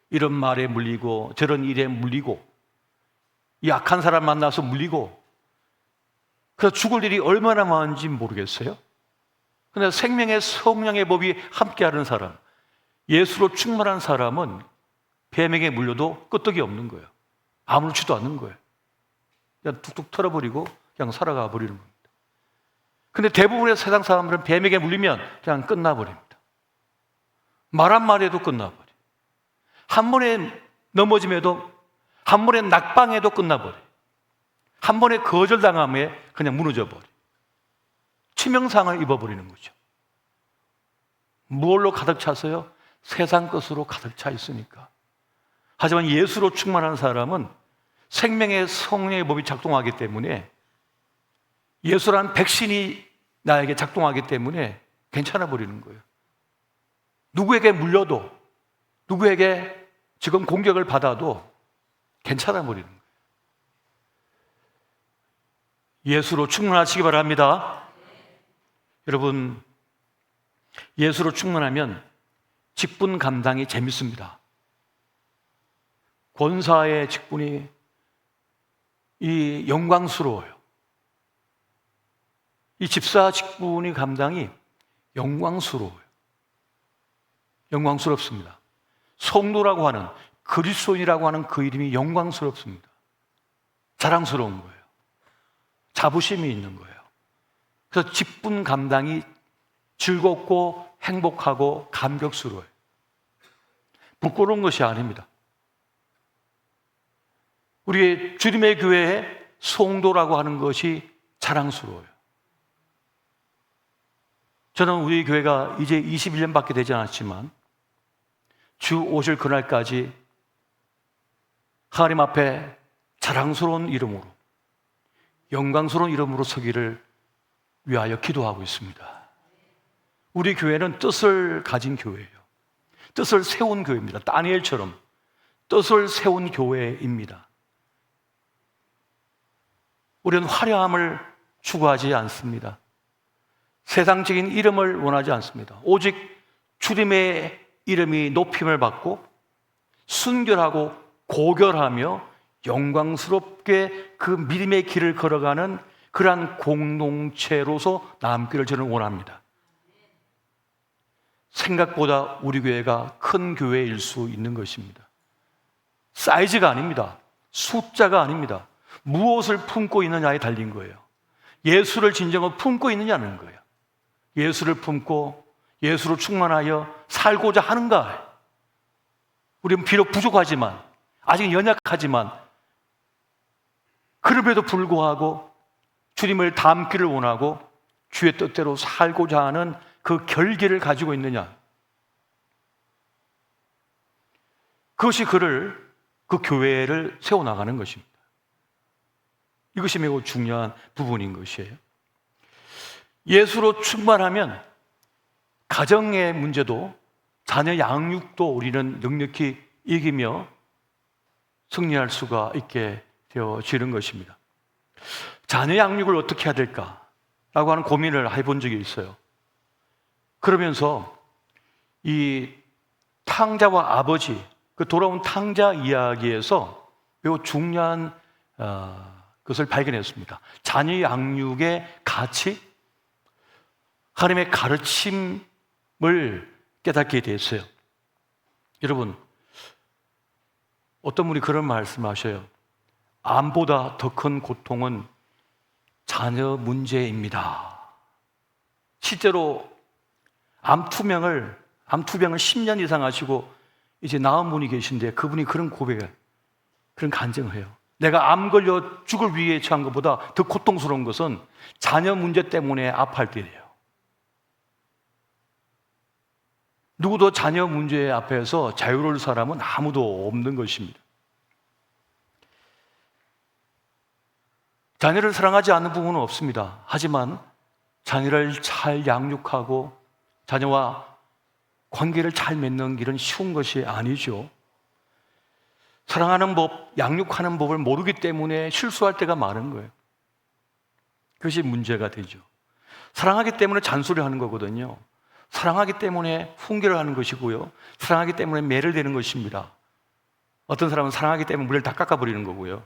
이런 말에 물리고 저런 일에 물리고 이 악한 사람 만나서 물리고 그래서 죽을 일이 얼마나 많은지 모르겠어요. 그런데 생명의 성령의 법이 함께하는 사람, 예수로 충만한 사람은 뱀에게 물려도 끄떡이 없는 거예요. 아무렇지도 않는 거예요. 그냥 툭툭 털어버리고 그냥 살아가 버리는 겁니다. 근데 대부분의 세상 사람들은 뱀에게 물리면 그냥 끝나버립니다. 말 한마디에도 끝나버려요. 한 번에 넘어짐에도, 한 번에 낙방에도 끝나버려요. 한 번에 거절당함에 그냥 무너져버려요. 치명상을 입어버리는 거죠. 무엇로 가득 차서요? 세상 것으로 가득 차 있으니까. 하지만 예수로 충만한 사람은 생명의 성령의 법이 작동하기 때문에 예수라는 백신이 나에게 작동하기 때문에 괜찮아 버리는 거예요. 누구에게 물려도, 누구에게 지금 공격을 받아도 괜찮아 버리는 거예요. 예수로 충만하시기 바랍니다. 여러분, 예수로 충만하면 직분 감당이 재밌습니다. 권사의 직분이 이 영광스러워요. 이 집사 직분이 감당이 영광스러워요. 영광스럽습니다. 성도라고 하는, 그리스도인이라고 하는 그 이름이 영광스럽습니다. 자랑스러운 거예요. 자부심이 있는 거예요. 그래서 직분 감당이 즐겁고 행복하고 감격스러워요. 부끄러운 것이 아닙니다. 우리 주님의 교회에 성도라고 하는 것이 자랑스러워요. 저는 우리 교회가 이제 21년밖에 되지 않았지만 주 오실 그날까지 하나님 앞에 자랑스러운 이름으로, 영광스러운 이름으로 서기를 위하여 기도하고 있습니다. 우리 교회는 뜻을 가진 교회예요. 뜻을 세운 교회입니다. 다니엘처럼 뜻을 세운 교회입니다. 우리는 화려함을 추구하지 않습니다. 세상적인 이름을 원하지 않습니다. 오직 주님의 이름이 높임을 받고 순결하고 고결하며 영광스럽게 그 믿음의 길을 걸어가는 그러한 공동체로서 남기를 저는 원합니다. 생각보다 우리 교회가 큰 교회일 수 있는 것입니다. 사이즈가 아닙니다. 숫자가 아닙니다. 무엇을 품고 있느냐에 달린 거예요. 예수를 진정으로 품고 있느냐는 거예요. 예수를 품고 예수로 충만하여 살고자 하는가? 우리는 비록 부족하지만, 아직 연약하지만, 그럼에도 불구하고 주님을 닮기를 원하고 주의 뜻대로 살고자 하는 그 결기를 가지고 있느냐? 그것이 그 교회를 세워나가는 것입니다. 이것이 매우 중요한 부분인 것이에요. 예수로 충만하면 가정의 문제도, 자녀 양육도 우리는 넉넉히 이기며 승리할 수가 있게 되어지는 것입니다. 자녀 양육을 어떻게 해야 될까라고 하는 고민을 해본 적이 있어요. 그러면서 이 탕자와 아버지, 그 돌아온 탕자 이야기에서 매우 중요한 것을 발견했습니다. 자녀 양육의 가치, 하나님의 가르침을 깨닫게 됐어요. 여러분, 어떤 분이 그런 말씀하셔요. 암보다 더 큰 고통은 자녀 문제입니다. 실제로 암투병을 10년 이상 하시고 이제 나은 분이 계신데 그분이 그런 고백을, 그런 간증을 해요. 내가 암 걸려 죽을 위기에 처한 것보다 더 고통스러운 것은 자녀 문제 때문에 아파할 때예요. 누구도 자녀 문제 앞에서 자유로울 사람은 아무도 없는 것입니다. 자녀를 사랑하지 않는 부분은 없습니다. 하지만 자녀를 잘 양육하고 자녀와 관계를 잘 맺는 길은 쉬운 것이 아니죠. 사랑하는 법, 양육하는 법을 모르기 때문에 실수할 때가 많은 거예요. 그것이 문제가 되죠. 사랑하기 때문에 잔소리하는 거거든요. 사랑하기 때문에 훈계를 하는 것이고요. 사랑하기 때문에 매를 대는 것입니다. 어떤 사람은 사랑하기 때문에 물을 다 깎아버리는 거고요.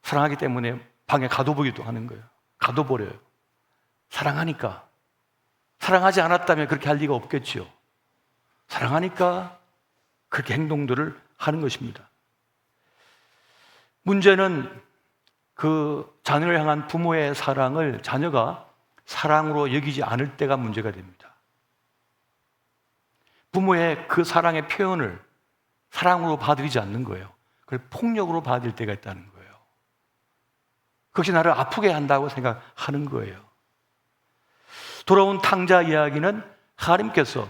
사랑하기 때문에 방에 가둬보기도 하는 거예요. 가둬버려요. 사랑하니까. 사랑하지 않았다면 그렇게 할 리가 없겠죠. 사랑하니까 그렇게 행동들을 하는 것입니다. 문제는 그 자녀를 향한 부모의 사랑을 자녀가 사랑으로 여기지 않을 때가 문제가 됩니다. 부모의 그 사랑의 표현을 사랑으로 받아들이지 않는 거예요. 그걸 폭력으로 받아들일 때가 있다는 거예요. 그것이 나를 아프게 한다고 생각하는 거예요. 돌아온 탕자 이야기는 하나님께서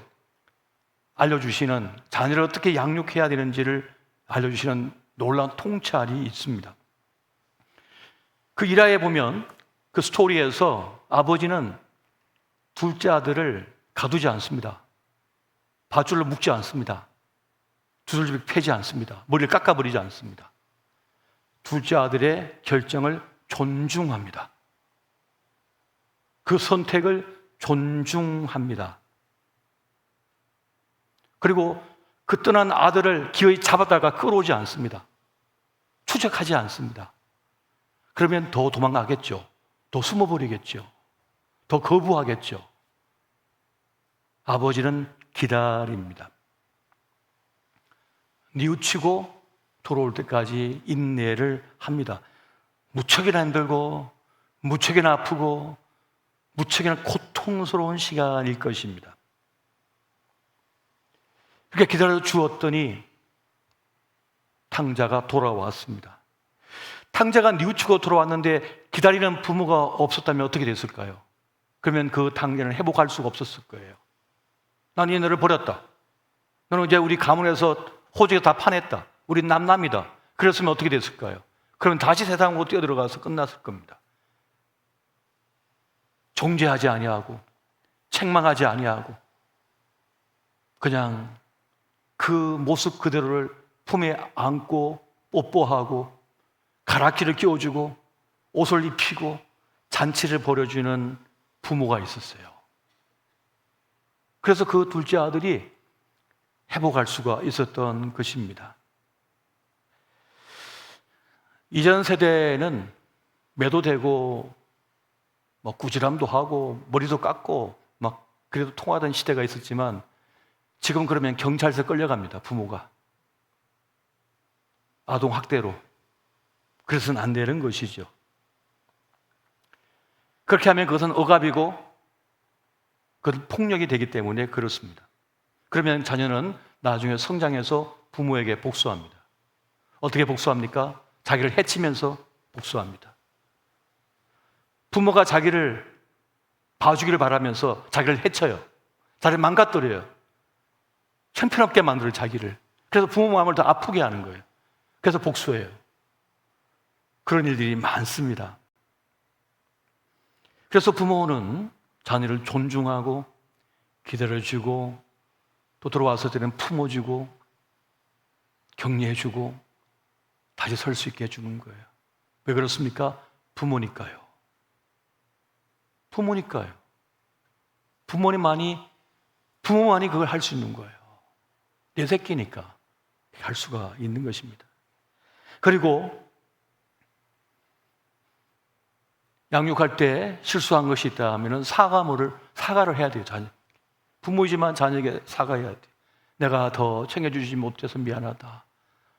알려주시는, 자녀를 어떻게 양육해야 되는지를 알려주시는 놀라운 통찰이 있습니다. 그 일화에 보면 그 스토리에서 아버지는 둘째 아들을 가두지 않습니다. 밧줄로 묶지 않습니다. 두들겨 패지 않습니다. 머리를 깎아버리지 않습니다. 둘째 아들의 결정을 존중합니다. 그 선택을 존중합니다. 그리고 그 떠난 아들을 기어이 잡아다가 끌어오지 않습니다. 추적하지 않습니다. 그러면 더 도망가겠죠. 더 숨어버리겠죠. 더 거부하겠죠. 아버지는 기다립니다. 뉘우치고 돌아올 때까지 인내를 합니다. 무척이나 힘들고 무척이나 아프고 무척이나 고통스러운 시간일 것입니다. 그렇게 기다려 주었더니 탕자가 돌아왔습니다. 탕자가 뉘우치고 돌아왔는데 기다리는 부모가 없었다면 어떻게 됐을까요? 그러면 그 탕자는 회복할 수가 없었을 거예요. 난 이 너를 버렸다. 너는 이제 우리 가문에서 호적에 다 파냈다. 우리 남남이다. 그랬으면 어떻게 됐을까요? 그러면 다시 세상으로 뛰어들어가서 끝났을 겁니다. 정죄하지 아니하고 책망하지 아니하고 그냥 그 모습 그대로를 품에 안고 뽀뽀하고 가락지를 끼워주고 옷을 입히고 잔치를 벌여주는 부모가 있었어요. 그래서 그 둘째 아들이 회복할 수가 있었던 것입니다. 이전 세대는 매도되고 뭐 꾸지람도 하고 머리도 깎고 막 그래도 통하던 시대가 있었지만 지금 그러면 경찰서 끌려갑니다. 부모가 아동 학대로. 그래서는 안 되는 것이죠. 그렇게 하면 그것은 억압이고 그것은 폭력이 되기 때문에 그렇습니다. 그러면 자녀는 나중에 성장해서 부모에게 복수합니다. 어떻게 복수합니까? 자기를 해치면서 복수합니다. 부모가 자기를 봐주기를 바라면서 자기를 해쳐요. 자기를 망가뜨려요. 형편없게 만들어요, 자기를. 그래서 부모 마음을 더 아프게 하는 거예요. 그래서 복수해요. 그런 일들이 많습니다. 그래서 부모는 자녀를 존중하고 기다려주고 또 들어와서 때는 품어주고 격려해주고 다시 설 수 있게 해주는 거예요. 왜 그렇습니까? 부모니까요. 부모니까요. 부모만이 그걸 할 수 있는 거예요. 내 새끼니까 할 수가 있는 것입니다. 그리고 양육할 때 실수한 것이 있다면 사과를 해야 돼요. 자녀. 부모이지만 자녀에게 사과해야 돼요. 내가 더 챙겨주지 못해서 미안하다.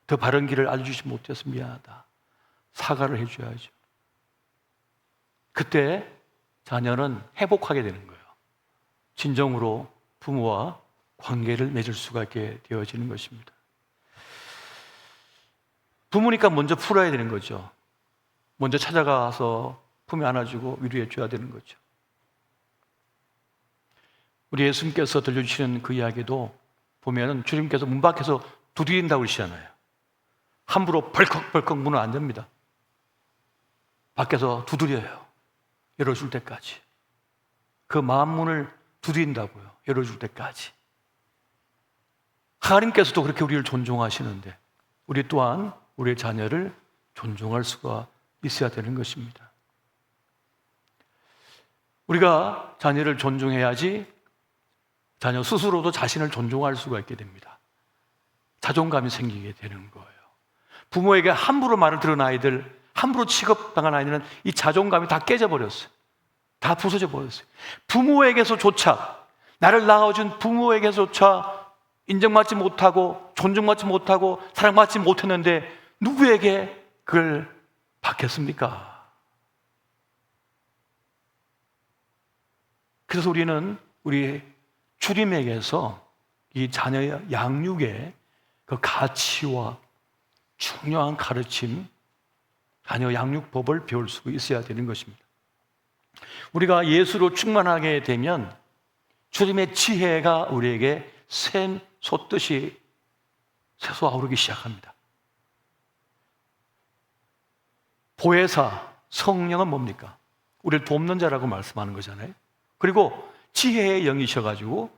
더 바른 길을 알려주지 못해서 미안하다. 사과를 해줘야죠. 그때 자녀는 회복하게 되는 거예요. 진정으로 부모와 관계를 맺을 수가 있게 되어지는 것입니다. 부모니까 먼저 풀어야 되는 거죠. 먼저 찾아가서 품에 안아주고 위로해 줘야 되는 거죠. 우리 예수님께서 들려주시는 그 이야기도 보면은 주님께서 문 밖에서 두드린다고 그러시잖아요. 함부로 벌컥벌컥 문을 안 엽니다. 밖에서 두드려요. 열어줄 때까지. 그 마음 문을 두드린다고요. 열어줄 때까지. 하나님께서도 그렇게 우리를 존중하시는데 우리 또한 우리의 자녀를 존중할 수가 있어야 되는 것입니다. 우리가 자녀를 존중해야지 자녀 스스로도 자신을 존중할 수가 있게 됩니다. 자존감이 생기게 되는 거예요. 부모에게 함부로 말을 들은 아이들, 함부로 취급당한 아이들은 이 자존감이 다 깨져버렸어요. 다 부서져 버렸어요. 부모에게서조차, 나를 낳아준 부모에게서조차 인정받지 못하고 존중받지 못하고 사랑받지 못했는데 누구에게 그걸 받겠습니까? 그래서 우리는 우리 주님에게서 이 자녀의 양육의 그 가치와 중요한 가르침, 자녀 양육법을 배울 수 있어야 되는 것입니다. 우리가 예수로 충만하게 되면 주님의 지혜가 우리에게 샘 솟듯이 솟아오르기 시작합니다. 보혜사, 성령은 뭡니까? 우리를 돕는 자라고 말씀하는 거잖아요. 그리고 지혜의 영이셔가지고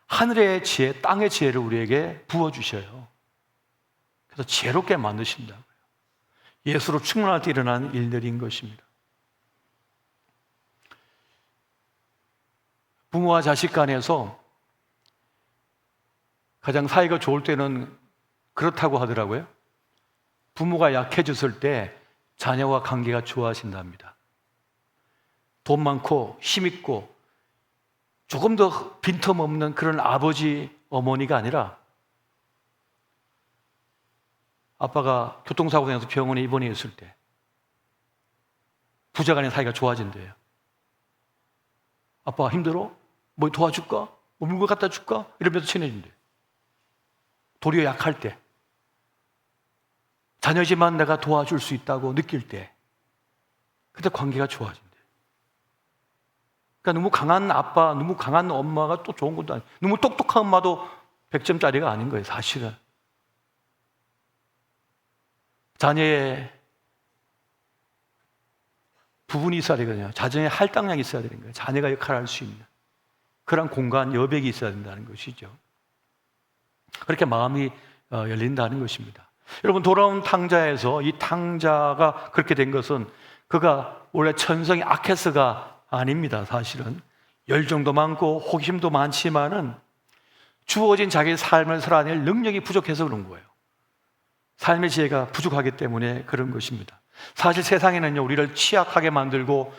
하늘의 지혜, 땅의 지혜를 우리에게 부어주셔요. 그래서 지혜롭게 만드신다고요. 예수로 충만할 때 일어난 일들인 것입니다. 부모와 자식 간에서 가장 사이가 좋을 때는 그렇다고 하더라고요. 부모가 약해졌을 때 자녀와 관계가 좋아진답니다. 돈 많고 힘있고 조금 더 빈틈없는 그런 아버지, 어머니가 아니라 아빠가 교통사고 당해서 병원에 입원해 있을 때 부자간의 사이가 좋아진대요. 아빠가 힘들어? 뭐 도와줄까? 뭐 물건 갖다 줄까? 이러면서 친해진대. 도리어 약할 때, 자녀지만 내가 도와줄 수 있다고 느낄 때, 그때 관계가 좋아진대. 그러니까 너무 강한 아빠, 너무 강한 엄마가 또 좋은 것도 아니고, 너무 똑똑한 엄마도 100점짜리가 아닌 거예요, 사실은. 자녀의 부분이 있어야 되거든요. 자녀의 할당량이 있어야 되는 거예요. 자녀가 역할을 할 수 있는 그런 공간, 여백이 있어야 된다는 것이죠. 그렇게 마음이 열린다는 것입니다. 여러분, 돌아온 탕자에서 이 탕자가 그렇게 된 것은 그가 원래 천성이 악해서가 아닙니다. 사실은 열정도 많고 호기심도 많지만은 주어진 자기의 삶을 살아낼 능력이 부족해서 그런 거예요. 삶의 지혜가 부족하기 때문에 그런 것입니다. 사실 세상에는요, 우리를 취약하게 만들고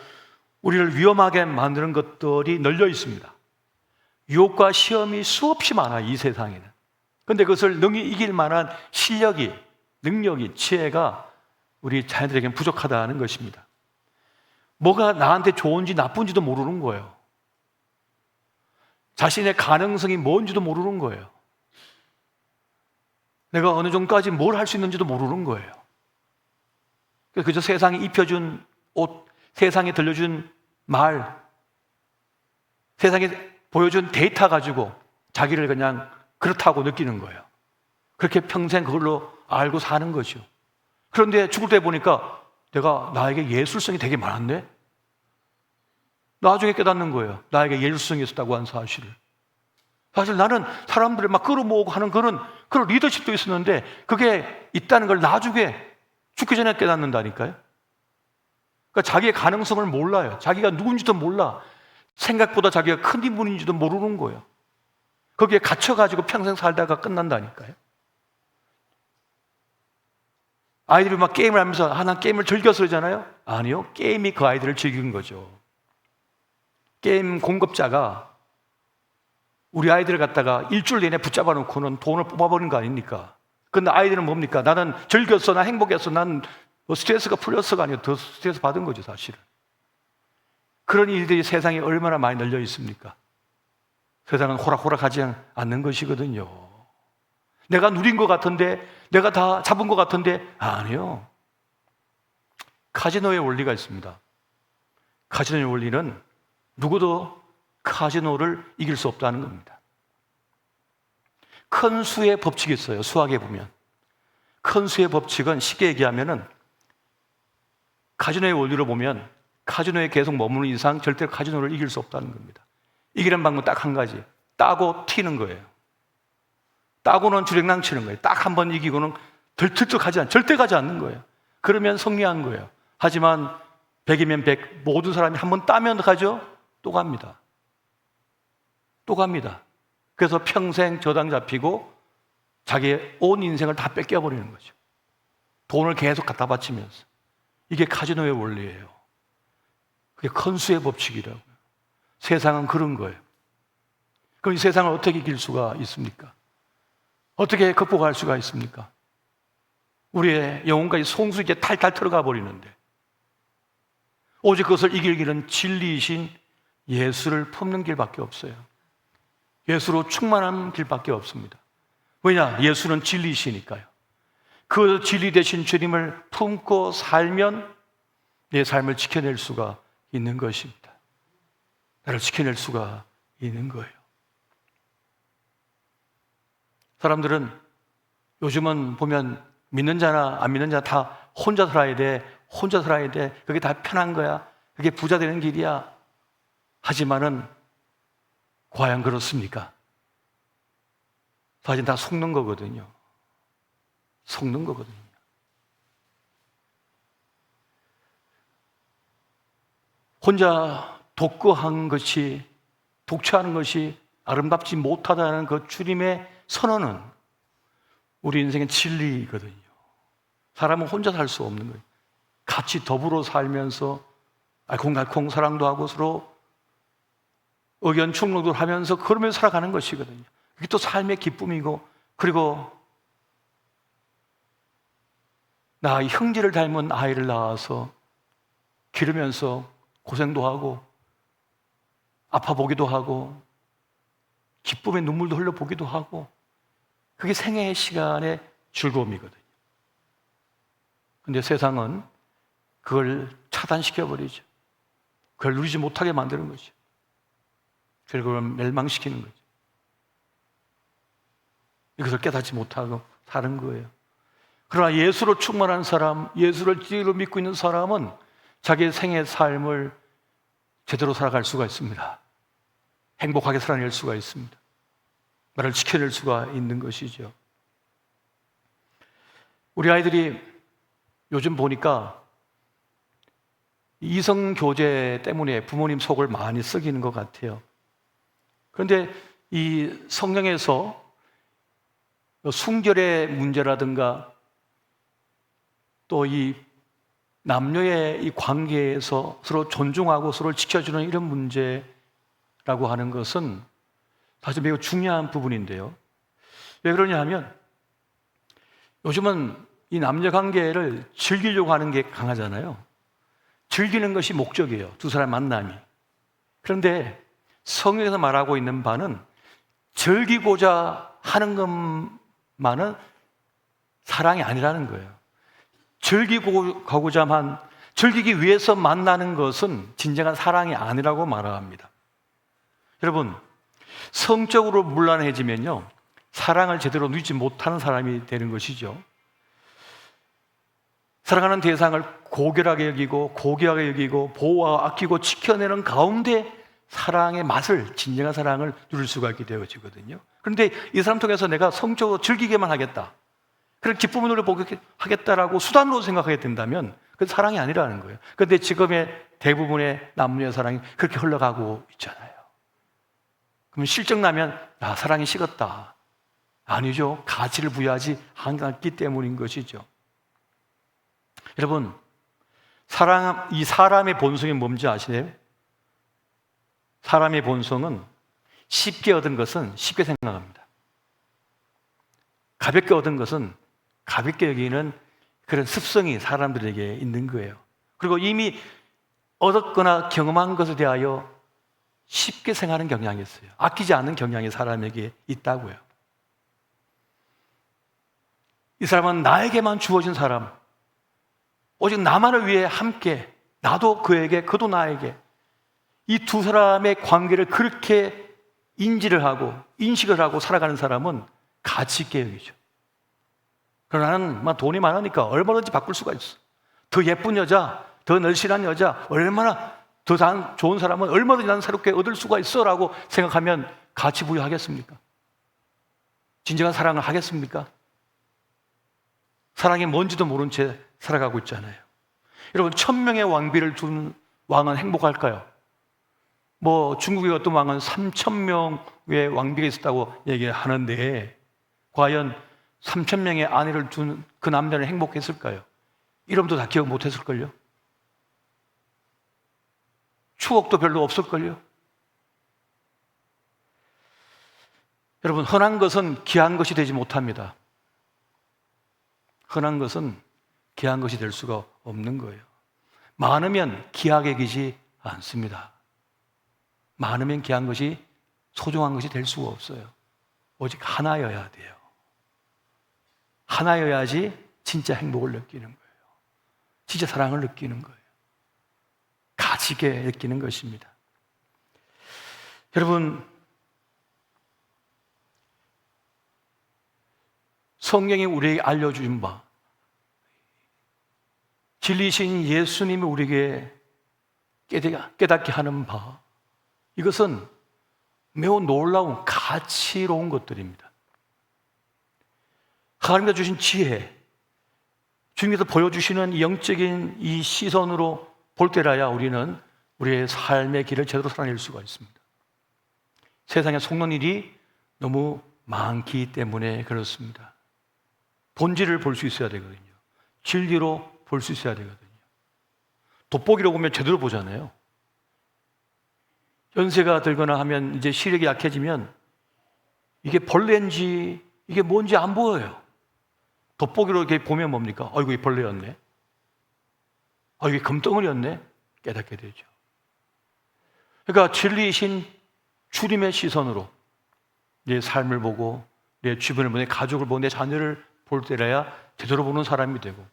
우리를 위험하게 만드는 것들이 널려 있습니다. 유혹과 시험이 수없이 많아요, 이 세상에는. 그런데 그것을 능히 이길 만한 실력이, 능력이, 지혜가 우리 자녀들에게는 부족하다는 것입니다. 뭐가 나한테 좋은지 나쁜지도 모르는 거예요. 자신의 가능성이 뭔지도 모르는 거예요. 내가 어느 정도까지 뭘 할 수 있는지도 모르는 거예요. 그저 세상이 입혀준 옷, 세상에 들려준 말, 세상에 보여준 데이터 가지고 자기를 그냥 그렇다고 느끼는 거예요. 그렇게 평생 그걸로 알고 사는 거죠. 그런데 죽을 때 보니까 나에게 예술성이 되게 많았네? 나중에 깨닫는 거예요. 나에게 예술성이 있었다고 한 사실을. 사실 나는 사람들을 막 끌어모으고 하는 그런 리더십도 있었는데 그게 있다는 걸 나중에 죽기 전에 깨닫는다니까요. 그러니까 자기의 가능성을 몰라요. 자기가 누군지도 몰라. 생각보다 자기가 큰 인물인지도 모르는 거예요. 거기에 갇혀가지고 평생 살다가 끝난다니까요. 아이들이 막 게임을 하면서 난 게임을 즐겨서 그러잖아요. 아니요, 게임이 그 아이들을 즐긴 거죠. 게임 공급자가 우리 아이들을 갖다가 일주일 내내 붙잡아 놓고는 돈을 뽑아버리는 거 아닙니까? 근데 아이들은 뭡니까? 나는 즐겼어, 나 행복했어, 난 스트레스가 풀렸어가 아니고 더 스트레스 받은 거죠, 사실은. 그런 일들이 세상에 얼마나 많이 널려 있습니까? 세상은 호락호락하지 않는 것이거든요. 내가 누린 것 같은데, 내가 다 잡은 것 같은데, 아니요. 카지노의 원리가 있습니다. 카지노의 원리는 누구도 카지노를 이길 수 없다는 겁니다. 큰 수의 법칙이 있어요. 수학에 보면 큰 수의 법칙은 쉽게 얘기하면은 카지노의 원리로 보면 카지노에 계속 머무는 이상 절대로 카지노를 이길 수 없다는 겁니다. 이기는 방법은 딱 한 가지, 따고 튀는 거예요. 따고는 주랭랑 치는 거예요. 딱 한 번 이기고는 절대 가지 않는 거예요. 그러면 승리한 거예요. 하지만 100이면 100, 모든 사람이 한 번 따면 가죠? 또 갑니다. 또 갑니다. 그래서 평생 저당 잡히고 자기의 온 인생을 다 뺏겨버리는 거죠. 돈을 계속 갖다 바치면서. 이게 카지노의 원리예요. 그게 큰 수의 법칙이라고요. 세상은 그런 거예요. 그럼 이 세상을 어떻게 이길 수가 있습니까? 어떻게 극복할 수가 있습니까? 우리의 영혼까지 송수에 탈탈 들어가 버리는데 오직 그것을 이길 길은 진리이신 예수를 품는 길밖에 없어요. 예수로 충만한 길밖에 없습니다. 왜냐? 예수는 진리이시니까요. 그 진리 되신 주님을 품고 살면 내 삶을 지켜낼 수가 있는 것입니다. 나를 지켜낼 수가 있는 거예요. 사람들은 요즘은 보면 믿는 자나 안 믿는 자 다 혼자 살아야 돼, 혼자 살아야 돼, 그게 다 편한 거야, 그게 부자 되는 길이야. 하지만은 과연 그렇습니까? 사실 다 속는 거거든요. 속는 거거든요. 혼자 독거한 것이, 독처하는 것이 아름답지 못하다는 그 주님의 선언은 우리 인생의 진리거든요. 사람은 혼자 살 수 없는 거예요. 같이 더불어 살면서 알콩달콩 사랑도 하고 서로 의견 충돌도 하면서 그러면서 살아가는 것이거든요. 그게 또 삶의 기쁨이고, 그리고 나 형제를 닮은 아이를 낳아서 기르면서 고생도 하고 아파 보기도 하고 기쁨의 눈물도 흘려 보기도 하고, 그게 생애의 시간의 즐거움이거든요. 그런데 세상은 그걸 차단시켜버리죠. 그걸 누리지 못하게 만드는 거죠. 결국은 멸망시키는 거죠. 이것을 깨닫지 못하고 사는 거예요. 그러나 예수로 충만한 사람, 예수를 진리로 믿고 있는 사람은 자기의 생의 삶을 제대로 살아갈 수가 있습니다. 행복하게 살아낼 수가 있습니다. 나를 지켜낼 수가 있는 것이죠. 우리 아이들이 요즘 보니까 이성교제 때문에 부모님 속을 많이 썩이는 것 같아요. 그런데 이 성경에서 순결의 문제라든가 또 이 남녀의 이 관계에서 서로 존중하고 서로를 지켜주는 이런 문제라고 하는 것은 사실 매우 중요한 부분인데요. 왜 그러냐 하면 요즘은 이 남녀 관계를 즐기려고 하는 게 강하잖아요. 즐기는 것이 목적이에요. 두 사람 만남이. 그런데 성경에서 말하고 있는 바는 즐기고자 하는 것만은 사랑이 아니라는 거예요. 즐기기 위해서 만나는 것은 진정한 사랑이 아니라고 말합니다. 여러분, 성적으로 문란해지면요, 사랑을 제대로 누리지 못하는 사람이 되는 것이죠. 사랑하는 대상을 고결하게 여기고 고귀하게 여기고 보호하고 아끼고 지켜내는 가운데 사랑의 맛을, 진정한 사랑을 누릴 수가 있게 되어지거든요. 그런데 이 사람 통해서 내가 성적으로 즐기게만 하겠다, 그런 기쁨을 누려보게 하겠다라고 수단으로 생각하게 된다면 그건 사랑이 아니라는 거예요. 그런데 지금의 대부분의 남녀의 사랑이 그렇게 흘러가고 있잖아요. 그러면 실적 나면 사랑이 식었다. 아니죠. 가치를 부여하지 않았기 때문인 것이죠. 여러분, 이 사람의 본성이 뭔지 아시나요? 사람의 본성은 쉽게 얻은 것은 쉽게 생각합니다. 가볍게 얻은 것은 가볍게 여기는 그런 습성이 사람들에게 있는 거예요. 그리고 이미 얻었거나 경험한 것에 대하여 쉽게 생각하는 경향이 있어요. 아끼지 않는 경향이 사람에게 있다고요. 이 사람은 나에게만 주어진 사람, 오직 나만을 위해 함께, 나도 그에게, 그도 나에게, 이 두 사람의 관계를 그렇게 인지를 하고 인식을 하고 살아가는 사람은 가치 있게 여기죠. 그러나 나는 돈이 많으니까 얼마든지 바꿀 수가 있어. 더 예쁜 여자, 더 날씬한 여자, 얼마나 더 좋은 사람은 얼마든지 난 새롭게 얻을 수가 있어 라고 생각하면 가치 부여하겠습니까? 진정한 사랑을 하겠습니까? 사랑이 뭔지도 모른 채 살아가고 있잖아요. 여러분, 1000명의 왕비를 둔 왕은 행복할까요? 중국의 어떤 왕은 3000명의 왕비가 있었다고 얘기하는데 과연 3000명의 아내를 둔 그 남자는 행복했을까요? 이름도 다 기억 못했을걸요? 추억도 별로 없을걸요? 여러분, 흔한 것은 귀한 것이 되지 못합니다. 흔한 것은 귀한 것이 될 수가 없는 거예요. 많으면 귀하게 여기지 않습니다. 많으면 귀한 것이, 소중한 것이 될 수가 없어요. 오직 하나여야 돼요. 하나여야지 진짜 행복을 느끼는 거예요. 진짜 사랑을 느끼는 거예요. 가치 있게 느끼는 것입니다. 여러분, 성경이 우리에게 알려준 바, 진리신 예수님이 우리에게 깨닫게 하는 바, 이것은 매우 놀라운 가치로운 것들입니다. 하나님께서 주신 지혜, 주님께서 보여주시는 영적인 이 시선으로 볼 때라야 우리는 우리의 삶의 길을 제대로 살아낼 수가 있습니다. 세상에 속는 일이 너무 많기 때문에 그렇습니다. 본질을 볼 수 있어야 되거든요. 진리로 볼 수 있어야 되거든요. 돋보기로 보면 제대로 보잖아요. 연세가 들거나 하면, 이제 시력이 약해지면 이게 벌레인지 이게 뭔지 안 보여요. 돋보기로 이렇게 보면 뭡니까? 아이고, 이게 벌레였네. 이게 금덩어리였네. 깨닫게 되죠. 그러니까 진리이신 주님의 시선으로 내 삶을 보고 내 주변을 보고 내 가족을 보고 내 자녀를 볼 때라야 제대로 보는 사람이 되고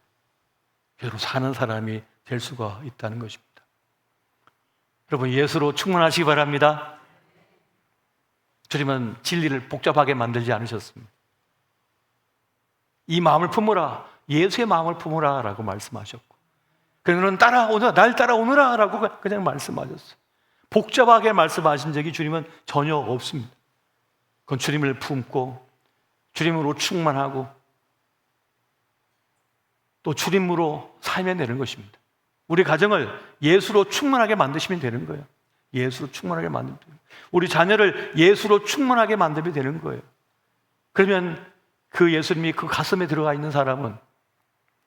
제대로 사는 사람이 될 수가 있다는 것입니다. 여러분, 예수로 충만하시기 바랍니다. 주님은 진리를 복잡하게 만들지 않으셨습니다. 이 마음을 품으라, 예수의 마음을 품으라 라고 말씀하셨고, 그러면 따라오너라, 날 따라오너라 라고 그냥 말씀하셨어요. 복잡하게 말씀하신 적이 주님은 전혀 없습니다. 그건 주님을 품고 주님으로 충만하고 또 주님으로 살면 되는 것입니다. 우리 가정을 예수로 충만하게 만드시면 되는 거예요. 예수로 충만하게 만들면 돼요. 우리 자녀를 예수로 충만하게 만들면 되는 거예요. 그러면 그 예수님이 그 가슴에 들어가 있는 사람은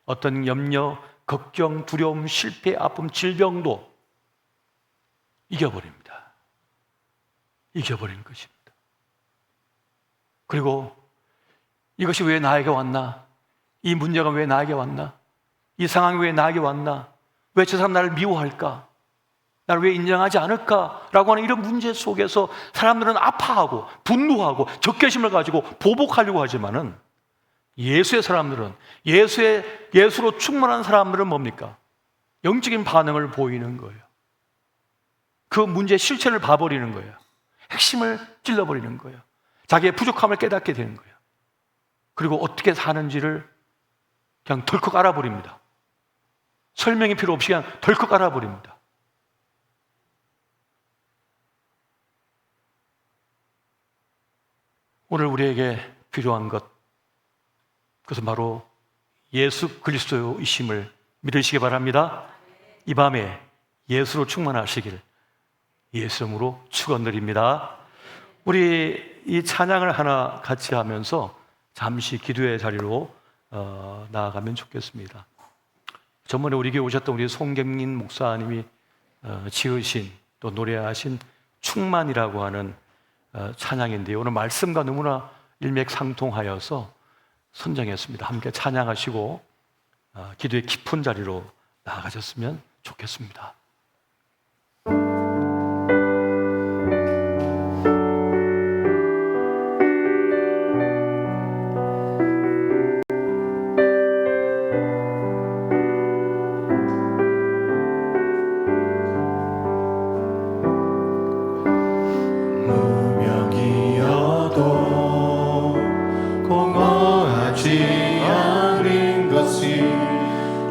어떤 염려, 걱정, 두려움, 실패, 아픔, 질병도 이겨버립니다. 이겨버리는 것입니다. 그리고 이것이 왜 나에게 왔나? 이 문제가 왜 나에게 왔나? 이 상황이 왜 나에게 왔나? 왜 저 사람 나를 미워할까? 나를 왜 인정하지 않을까? 라고 하는 이런 문제 속에서 사람들은 아파하고 분노하고 적개심을 가지고 보복하려고 하지만은 예수의 사람들은, 예수로 충만한 사람들은 뭡니까? 영적인 반응을 보이는 거예요. 그 문제의 실체를 봐버리는 거예요. 핵심을 찔러버리는 거예요. 자기의 부족함을 깨닫게 되는 거예요. 그리고 어떻게 사는지를 그냥 덜컥 알아버립니다. 설명이 필요 없이 그냥 덜컥 알아버립니다. 오늘 우리에게 필요한 것, 그것은 바로 예수 그리스도이심을 믿으시기 바랍니다. 이 밤에 예수로 충만하시길 예수 이름으로 축원드립니다. 우리 이 찬양을 하나 같이 하면서 잠시 기도의 자리로 나아가면 좋겠습니다. 전번에 우리 교회 오셨던 우리 송경민 목사님이 지으신 또 노래하신 충만이라고 하는 찬양인데요. 오늘 말씀과 너무나 일맥상통하여서 선정했습니다. 함께 찬양하시고 기도의 깊은 자리로 나아가셨으면 좋겠습니다.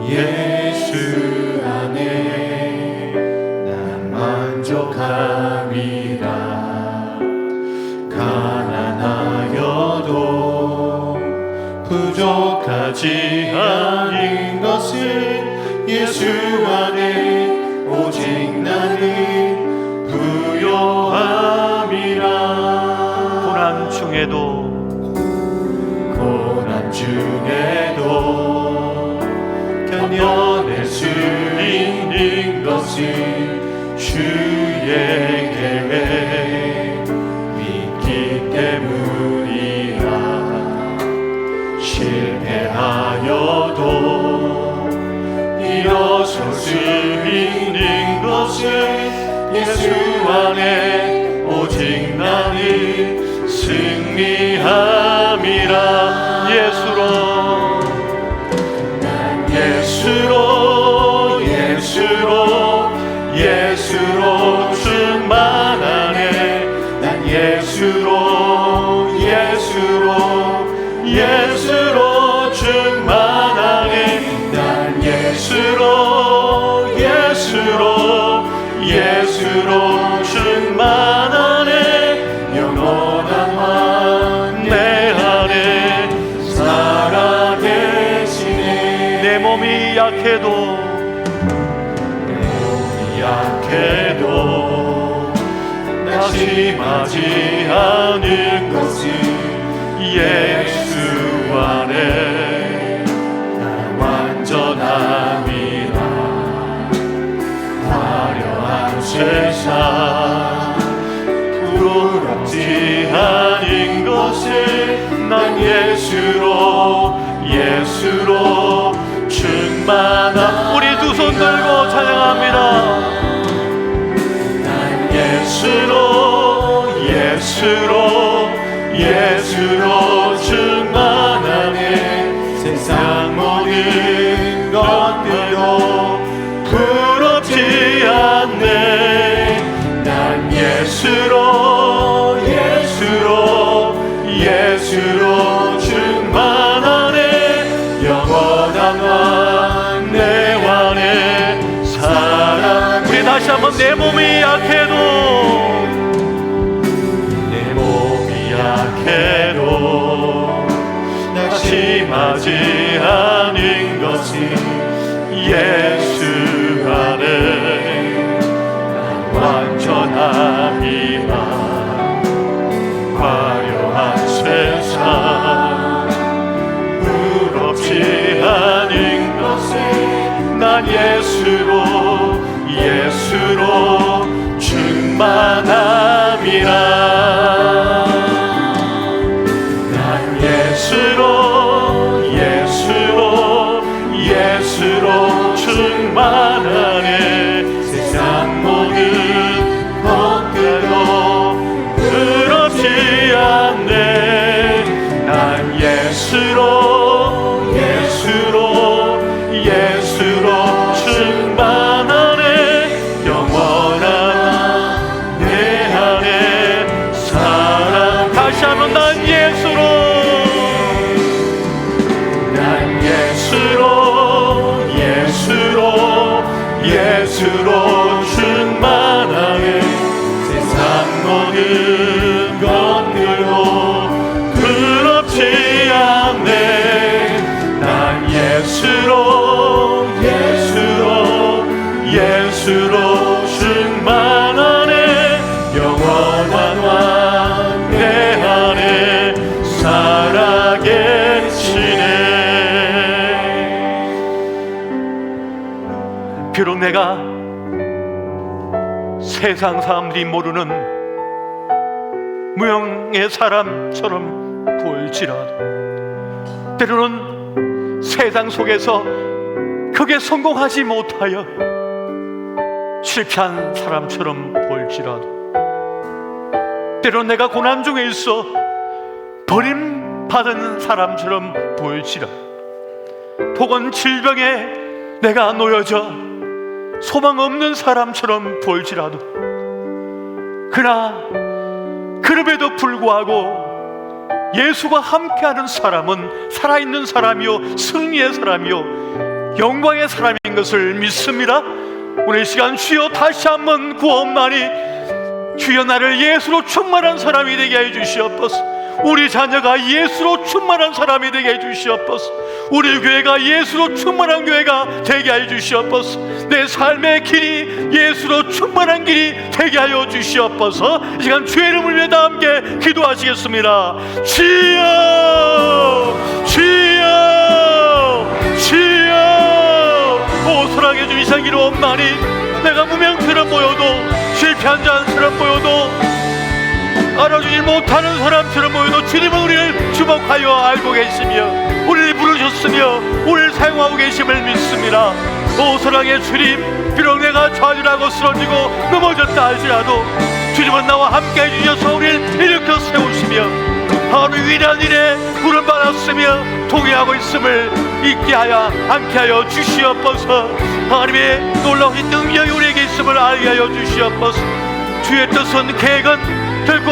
예수 안에 난 만족함이라. 가난하여도 부족하지 않은 것은 예수 안에 오직 나는 부요함이라. 고난 중에도 견뎌낼 수 있는 것은 주의 계획 믿기 때문이라. 실패하여도 일어설 수 있는 것은 예수 안에 오직 나는 승리함이라. 예수로 충만하네. 난 예수로 충만하네. 난 예수로 충만하네. 영원한 왕 내 안에 살아계시네. 내 몸이 약해도 낙심하지 않은 것은 예수 안에 난 완전함이라. 화려한 세상 부끄럽지 않은 것은 난 예수로 충만함. 우리 두 손 들고 찬양합니다. 예수로 충만하네. 세상 모든 것들도 부럽지 않네. 난 예수로 충만하네. 생각해도 낙심하지 않은 것은 예수 안에 완전함이라. 화려한 세상 부럽지 않은 것은 난 예수로 충만함이라. 난 예수로 충만하네. 세상 모든 것들도 부럽지 않네. 난 예수로 충만하네. 영원한 내 안에 사랑. 다시 한번 난 예수로 충만하네. 세상 모든 것들도 부럽지 않네. 난 예수로 충만하네. 영원한 왕 내 안에 살아계시네. 비록 내가 세상 사람들이 모르는 무형의 사람처럼 보일지라도, 때로는 세상 속에서 크게 성공하지 못하여 실패한 사람처럼 보일지라도, 때로는 내가 고난 중에 있어 버림받은 사람처럼 보일지라도, 혹은 질병에 내가 놓여져 소망 없는 사람처럼 보일지라도, 그러나 그럼에도 불구하고 예수가 함께하는 사람은 살아있는 사람이요 승리의 사람이요 영광의 사람인 것을 믿습니다. 오늘 이 시간 주여 다시 한번 구원하니 주여 나를 예수로 충만한 사람이 되게 해 주시옵소서. 우리 자녀가 예수로 충만한 사람이 되게 해 주시옵소서. 우리 교회가 예수로 충만한 교회가 되게 해 주시옵소서. 내 삶의 길이 예수로 충만한 길이 되게 하여 주시옵소서. 이 시간 주의 이름을 위해 다 함께 기도하시겠습니다. 주여 오 사랑해 주신 이상기로 없나니 내가 무명처럼 보여도 실패한 자처럼 보여도 알아주지 못하는 사람처럼 보여도 주님은 우리를 주목하여 알고 계시며 우리를 부르셨으며 우리를 사용하고 계심을 믿습니다. 오 사랑의 주님, 비록 내가 좌절하고 쓰러지고 넘어졌다 할지라도 주님은 나와 함께 해주셔서 우리를 일으켜 세우시며 하나님의 위대한 일에 부름받았으며 동의하고 있음을 잊게 하여 않게 하여 주시옵소서. 하나님의 놀라우신 능력이 우리에게 있음을 알게 하여 주시옵소서. 주의 뜻은 계획은 결코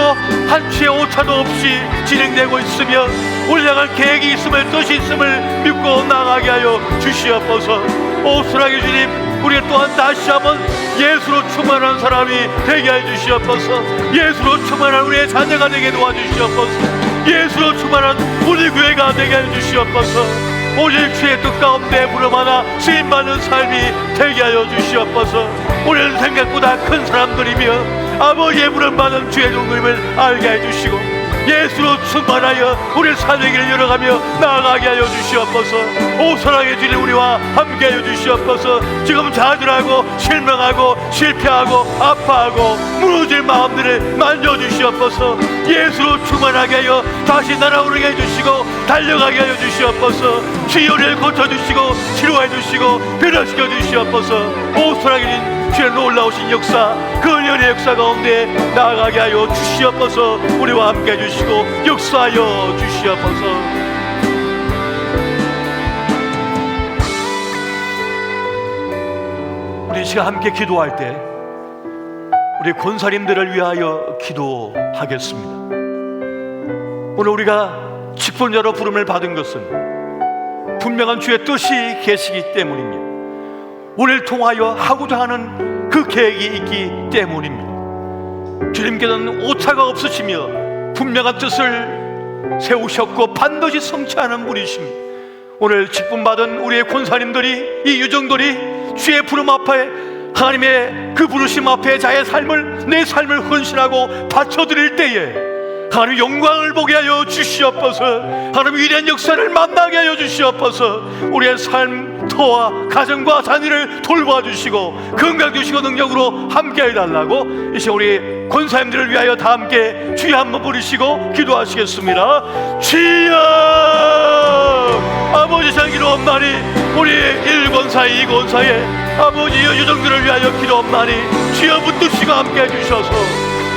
한치의 오차도 없이 진행되고 있으며 우리 향한 계획이 있음을 뜻이 있음을 믿고 나가게 하여 주시옵소서. 오 사랑의 주님, 우리 또한 다시 한번 예수로 충만한 사람이 되게 해 주시옵소서. 예수로 충만한 우리의 자녀가 되게 도와주시옵소서. 예수로 충만한 우리 교회가 되게 해 주시옵소서. 오직 주의 뜻 가운데 부름하나 쓰임받는 삶이 되게 하여 주시옵소서. 우리는 생각보다 큰 사람들이며 아버지의 부름받은 주의 종님을 알게 해주시고 예수로 충만하여 우리를 삶의 길을 열어가며 나아가게 하여 주시옵소서. 오 사랑의 주님, 우리와 함께 하여 주시옵소서. 지금 좌절하고 실망하고 실패하고 아파하고 무너질 마음들을 만져주시옵소서. 예수로 충만하게 하여 다시 날아오르게 해주시고 달려가게 하여 주시옵소서. 주의를 고쳐주시고 치료해 주시고 변화시켜 주시옵소서. 오 사랑의 주님, 주의 놀라우신 역사, 그 은혜의 역사 가운데 나아가게 하여 주시옵소서. 우리와 함께 해주시고 역사하여 주시옵소서. 우리 시간 함께 기도할 때 우리 권사님들을 위하여 기도하겠습니다. 오늘 우리가 직분자로 부름을 받은 것은 분명한 주의 뜻이 계시기 때문입니다. 우리를 통하여 하고자 하는 그 계획이 있기 때문입니다. 주님께서는 오차가 없으시며 분명한 뜻을 세우셨고 반드시 성취하는 분이십니다. 오늘 직분받은 우리의 권사님들이, 이 유정들이 주의 부름 앞에, 하나님의 그 부르심 앞에 자의 삶을, 내 삶을 헌신하고 바쳐드릴 때에 하나님 영광을 보게 하여 주시옵소서. 하나님 위대한 역사를 만나게 하여 주시옵소서. 우리의 삶, 터와 가정과 자녀를 돌봐주시고 건강 주시고 능력으로 함께 해달라고 이 시간 우리 권사님들을 위하여 다 함께 주여 한번 부르시고 기도하시겠습니다. 주여! 아버지 잘 기도옵나니 우리 1권사 2권사의 아버지여 유정들을 위하여 기도옵나니 주여 붙드시고 함께 해주셔서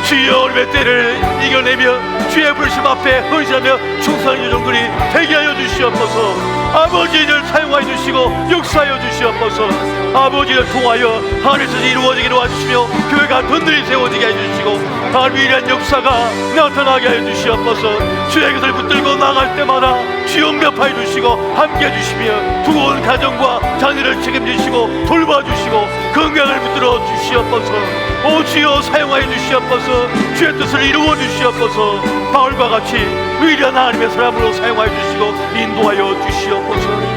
주여 우리의 때를 이겨내며 주의 불심 앞에 헌신하며 충성한 유정들이 되게 하여 주시옵소서. 아버지를 사용하여 주시고 역사하여 주시옵소서. 아버지를 통하여 하늘에서 이루어지게 도와주시며 교회가 든든히 세워지게 해주시고 하나님의 위대한 역사가 나타나게 하여 주시옵소서. 주의 것을 붙들고 나갈 때마다 주여 응답하여 주시고 함께 해주시며 두고온 가정과 자녀를 책임지시고 돌봐주시고 건강을 붙들어 주시옵소서. 오 주여 사용하여 주시옵소서. 주의 뜻을 이루어 주시옵소서. 바울과 같이 위대한 하나님의 사람으로 사용하여 주시고 인도하여 주시옵소서.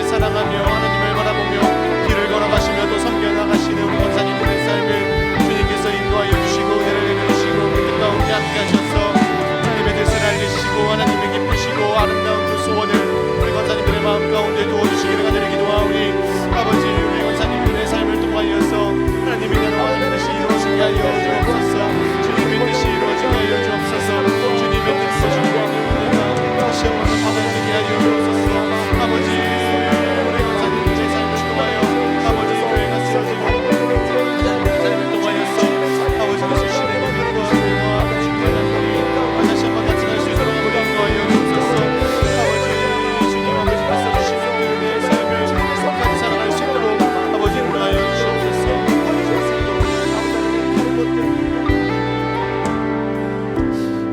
사랑하며 하나님을 바라보며 길을 걸어가시며 또 섬겨나가시는 우리 권사님들의 삶을 주님께서 인도하여 주시고 은혜를 내려주시고 그 가운데 함께 하셔서 주님의 뜻을 알리시고 하나님을 기쁘시고 아름다운 그 소원을 우리 권사님들의 마음 가운데 두어주시기를 간절히 기도하오니 아버지 우리 권사님들의 삶을 통하여서 하나님의 나라와 하나님의 뜻이 이루어지게 하여 주옵소서. 주님의 뜻이 이루어지게 하여 주옵소서. 주님의 뜻을 주님의 은혜가 다시 한번 받아들이게 하여 주옵소서. 아버지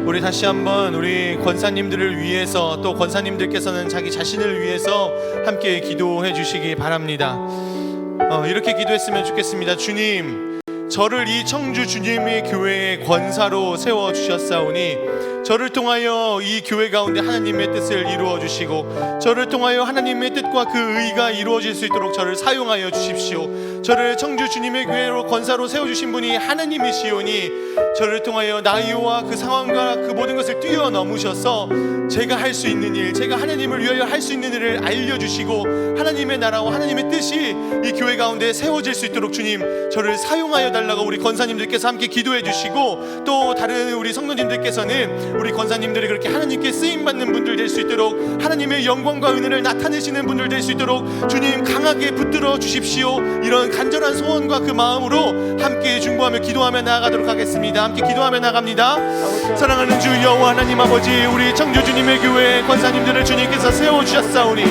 우리 다시 한번 우리 권사님들을 위해서 또 권사님들께서는 자기 자신을 위해서 함께 기도해 주시기 바랍니다. 이렇게 기도했으면 좋겠습니다. 주님, 저를 이 청주 주님의 교회의 권사로 세워주셨사오니 저를 통하여 이 교회 가운데 하나님의 뜻을 이루어 주시고 저를 통하여 하나님의 뜻과 그 의가 이루어질 수 있도록 저를 사용하여 주십시오. 저를 청주 주님의 교회로 권사로 세워주신 분이 하나님이시오니 저를 통하여 나이와 그 상황과 그 모든 것을 뛰어넘으셔서 제가 할 수 있는 일, 제가 하나님을 위하여 할 수 있는 일을 알려주시고 하나님의 나라와 하나님의 뜻이 이 교회 가운데 세워질 수 있도록 주님 저를 사용하여 달라고 우리 권사님들께서 함께 기도해 주시고 또 다른 우리 성도님들께서는 우리 권사님들이 그렇게 하나님께 쓰임받는 분들 될 수 있도록 하나님의 영광과 은혜를 나타내시는 분들 될 수 있도록 주님 강하게 붙들어 주십시오. 이런 간절한 소원과 그 마음으로 함께 중보하며 기도하며 나아가도록 하겠습니다. 함께 기도하며 나갑니다. 사랑하는 주 여호와 하나님 아버지, 우리 청주 주님의 교회 권사님들을 주님께서 세워주셨사오니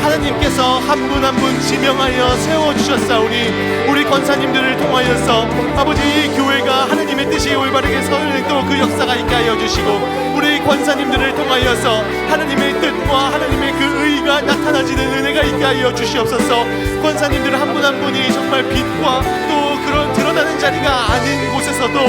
하나님께서 한 분 한 분 지명하여 세워주셨사오니 우리 권사님들을 통하여서 아버지 이 교회가 하나님의 뜻이 올바르게 서울행도록 그 역사가 있게 하여 주시고 우리 권사님들을 통하여서 하나님의 뜻과 하나님의 그 의가 나타나지는 은혜가 있게 하여 주시옵소서. 권사님들 한 분 한 분이 정말 빛과 또 그런 드러나는 자리가 아닌 곳에서도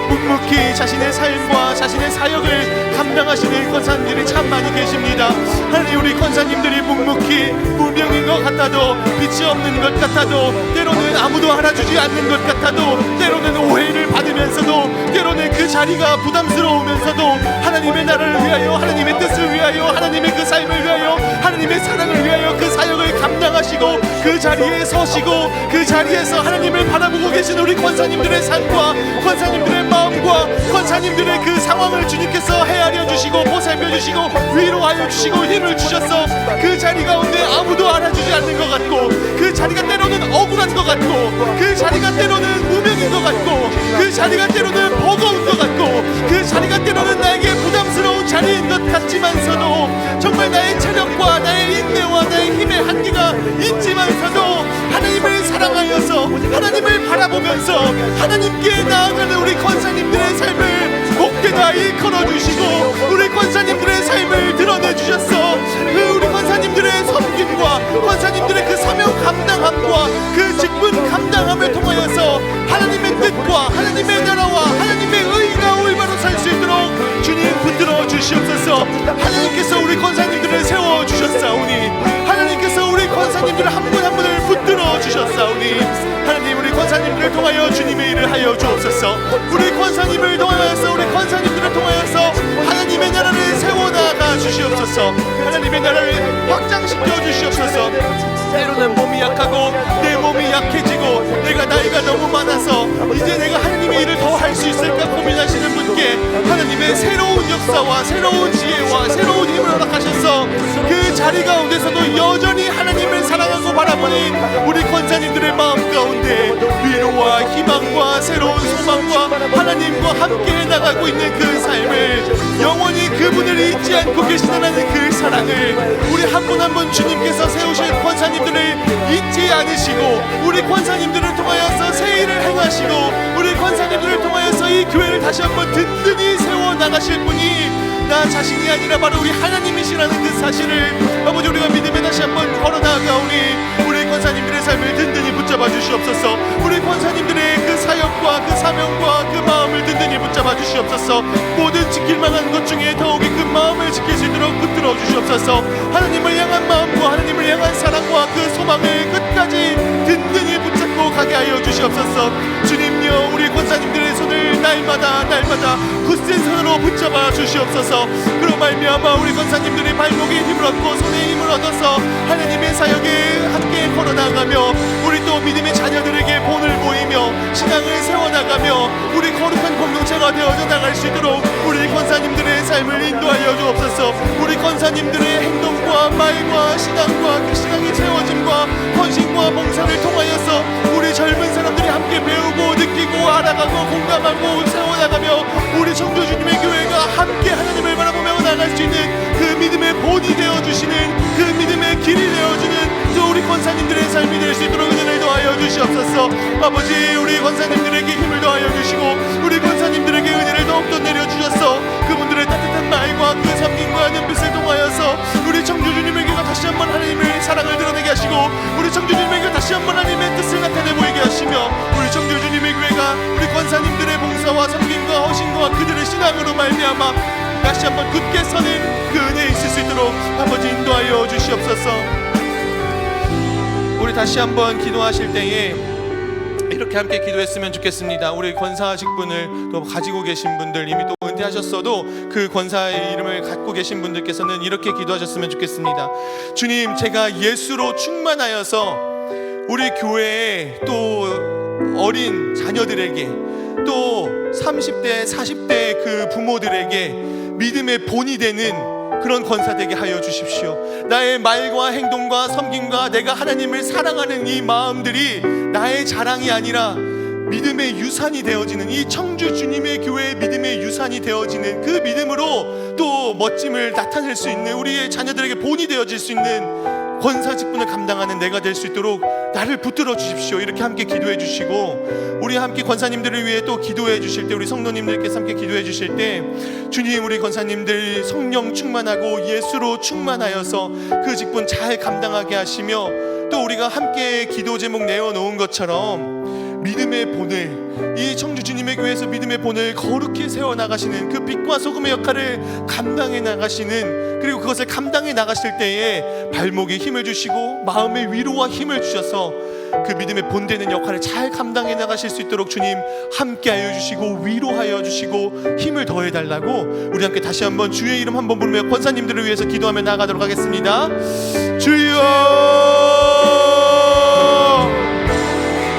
묵묵히 자신의 삶과 자신의 사역을 감당하시는 권사님들이 참 많이 계십니다. 하나님, 우리 권사님들이 묵묵히 무명인 것 같아도 빛이 없는 것 같아도 때로는 아무도 알아주지 않는 것 같아도 때로는 오해를 받으면서도 때로는 그 자리가 부담스러우면서도 하나님의 나라를 위하여 하나님의 뜻을 위하여 하나님의 그 삶을 위하여 하나님의 사랑을 위하여 그 사역을 감당하시고 그 자리에 서시고 그 자리에서 하나님을 바라보고 계신 우리 권사님들의 삶과 권사님들의 마음과 권사님들의 그 상황을 주님께서 헤아려 주시고 보살펴 주시고 위로하여 주시고 힘을 주셔서 그 자리 가운데 아무도 알아주지 않는 것 같고 그 자리가 때로는 억울한 것 같고 그 자리가 때로는 무명인 것 같고 그 자리가 때로는 버거운 것 같고 그 자리가 때로는 나에게 부담스러운 자리인 것 같지만서도 정말 나의 체력과 나의 인내와 나의 힘의 한계가 있지만서도 하나님을 사랑하여서 하나님을 바라보면서 하나님께 나아가는 우리 권사님들의 삶을 목표 죄다 일컬어 주시고 우리 권사님들의 삶을 드러내 주셨어. 우리 권사님들의 섬김과 권사님들의 그 사명 감당함과 그 직분 감당함을 통하여서 하나님의 뜻과 하나님의 나라와 하나님의 의가 올바로 살 수 있도록 주님 붙들어 주시옵소서. 하나님께서 우리 권사님들을 세워 주셨사오니 하나님께서 우리 권사님들 한 분 한 분을 붙들어 주셨사오니 하나님 우리 권사님들을 통하여 주님의 일을 하여 주옵소서. 우리 권사님을 통하여서 우리 권사님들을 통하여서 하나님의 나라를 세워나가 주시옵소서. 하나님의 나라를 확장시켜 주시옵소서. 때로는 몸이 약하고 내 몸이 약해지고 내가 나이가 너무 많아서 이제 내가 하나님의 일을 더 할 수 있을까 고민하시는 분께 하나님의 새로운 역사와 새로운 지혜와 새로운 힘을 허락하셔서 그 자리 가운데서도 여전히 하나님을 사랑하고 바라보는 우리 권사님들의 마음 가운데 위로와 희망과 새로운 소망과 하나님과 함께 나가고 있는 그 삶을 영원히 그분을 잊지 않고 계시다는 그 사랑을 우리 한 분 한 분 주님께서 세우신 권사님들을 잊지 않으시고 우리 권사님들을 통하여서 새 일을 행하시고 우리 권사님들을 통하여서 이 교회를 다시 한번 든든히 세워나가실 분이 나 자신이 아니라 바로 우리 하나님이시라는 그 사실을 아버지 우리가 믿음에 다시 한번 걸어나가오니 우리 권사님들의 삶을 든든히 붙잡아 주시옵소서. 우리 권사님들의 그 사역과 그 사명과 그 마음을 든든히 붙잡아 주시옵소서. 모든 지킬 만한 것 중에 더욱이 그 마음을 지킬 수 있도록 붙들어 주시옵소서. 하나님을 향한 마음과 하나님을 향한 사랑과 그 소망을 끝까지 든든히 붙잡고 가게 하여 주시옵소서. 주님요 우리 권사님들의 손을 날마다 굳센 손으로 붙잡아 주시옵소서. 그로 말미암아 우리 권사님들의 발목에 힘을 얻고 손에 힘을 얻어서 하나님의 사역에 함께 걸어나가며 우리 또 믿음의 자녀들에게 본을 보이며 신앙을 세워나가며 우리 거룩한 공동체가 되어져 나갈 수 있도록 우리 권사님들의 삶을 인도하여 주옵소서. 우리 권사님들의 행동과 말과 신앙과 그 신앙이 채워짐과 헌신과 봉사를 통하여서 우리 젊은 사람들이 함께 배우고 느끼고 알아가고 공감하고 세워나가며 우리 청주 주님의 교회가 함께 하나님을 바라보며 나갈 수 있는 그 믿음의 본이 되어주시는 그 믿음의 길이 되어주는 또 우리 권사님들의 삶이 될 수 있도록 은혜를 더하여 주시옵소서. 아버지 우리 권사님들에게 힘을 더하여 주시고 우리 권사님들에게 은혜를 더욱더 내려주셔서 그분들의 따뜻한 말과 그 섬김과 눈빛을 통하여서 우리 청주 주님의 교회가 다시 한번 하나님의 사랑을 드러내게 하시고 우리 청주 주님의 교회가 다시 한번 하나님의 뜻을 나타내 보이게 하시며 우리 청주 주님의 교회가 우리 권사님들의 봉사와 섬김과 허신과 그들의 신앙으로 말미암아 다시 한번 굳게 서는 그 은혜에 있을 수 있도록 아버지 인도하여 주시옵소서. 우리 다시 한번 기도하실 때에 이렇게 함께 기도했으면 좋겠습니다. 우리 권사 직분을 또 가지고 계신 분들 이미 또 은퇴하셨어도 그 권사의 이름을 갖고 계신 분들께서는 이렇게 기도하셨으면 좋겠습니다. 주님 제가 예수로 충만하여서 우리 교회에 또 어린 자녀들에게 또 30대 40대 그 부모들에게 믿음의 본이 되는 그런 권사 되게 하여 주십시오. 나의 말과 행동과 섬김과 내가 하나님을 사랑하는 이 마음들이 나의 자랑이 아니라 믿음의 유산이 되어지는 이 청주 주님의 교회의 믿음의 유산이 되어지는 그 믿음으로 또 멋짐을 나타낼 수 있는 우리의 자녀들에게 본이 되어질 수 있는 권사 직분을 감당하는 내가 될 수 있도록 나를 붙들어 주십시오. 이렇게 함께 기도해 주시고 우리 함께 권사님들을 위해 또 기도해 주실 때 우리 성도님들께서 함께 기도해 주실 때 주님 우리 권사님들 성령 충만하고 예수로 충만하여서 그 직분 잘 감당하게 하시며 또 우리가 함께 기도 제목 내어놓은 것처럼 믿음의 본을 이 청주 주님의 교회에서 믿음의 본을 거룩히 세워나가시는 그 빛과 소금의 역할을 감당해 나가시는 그리고 그것을 감당해 나가실 때에 발목에 힘을 주시고 마음의 위로와 힘을 주셔서 그 믿음의 본되는 역할을 잘 감당해 나가실 수 있도록 주님 함께하여 주시고 위로하여 주시고 힘을 더해달라고 우리 함께 다시 한번 주의 이름 한번 부르며 권사님들을 위해서 기도하며 나아가도록 하겠습니다. 주여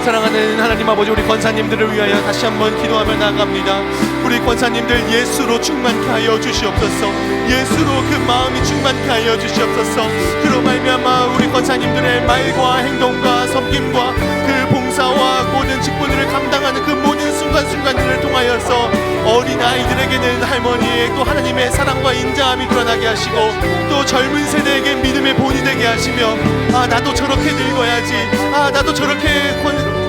사랑하는 하나님 아버지 우리 권사님들을 위하여 다시 한번 기도하며 나아갑니다. 우리 권사님들 예수로 충만케 하여 주시옵소서. 예수로 그 마음이 충만케 하여 주시옵소서. 그로 말미암아 우리 권사님들의 말과 행동과 섬김과 그 봉사 봉사와 모든 직분을 감당하는 그 모든 순간순간들을 통하여서 어린 아이들에게는 할머니의 또 하나님의 사랑과 인자함이 드러나게 하시고, 또 젊은 세대에게 믿음의 본이 되게 하시며, 나도 저렇게 늙어야지, 나도 저렇게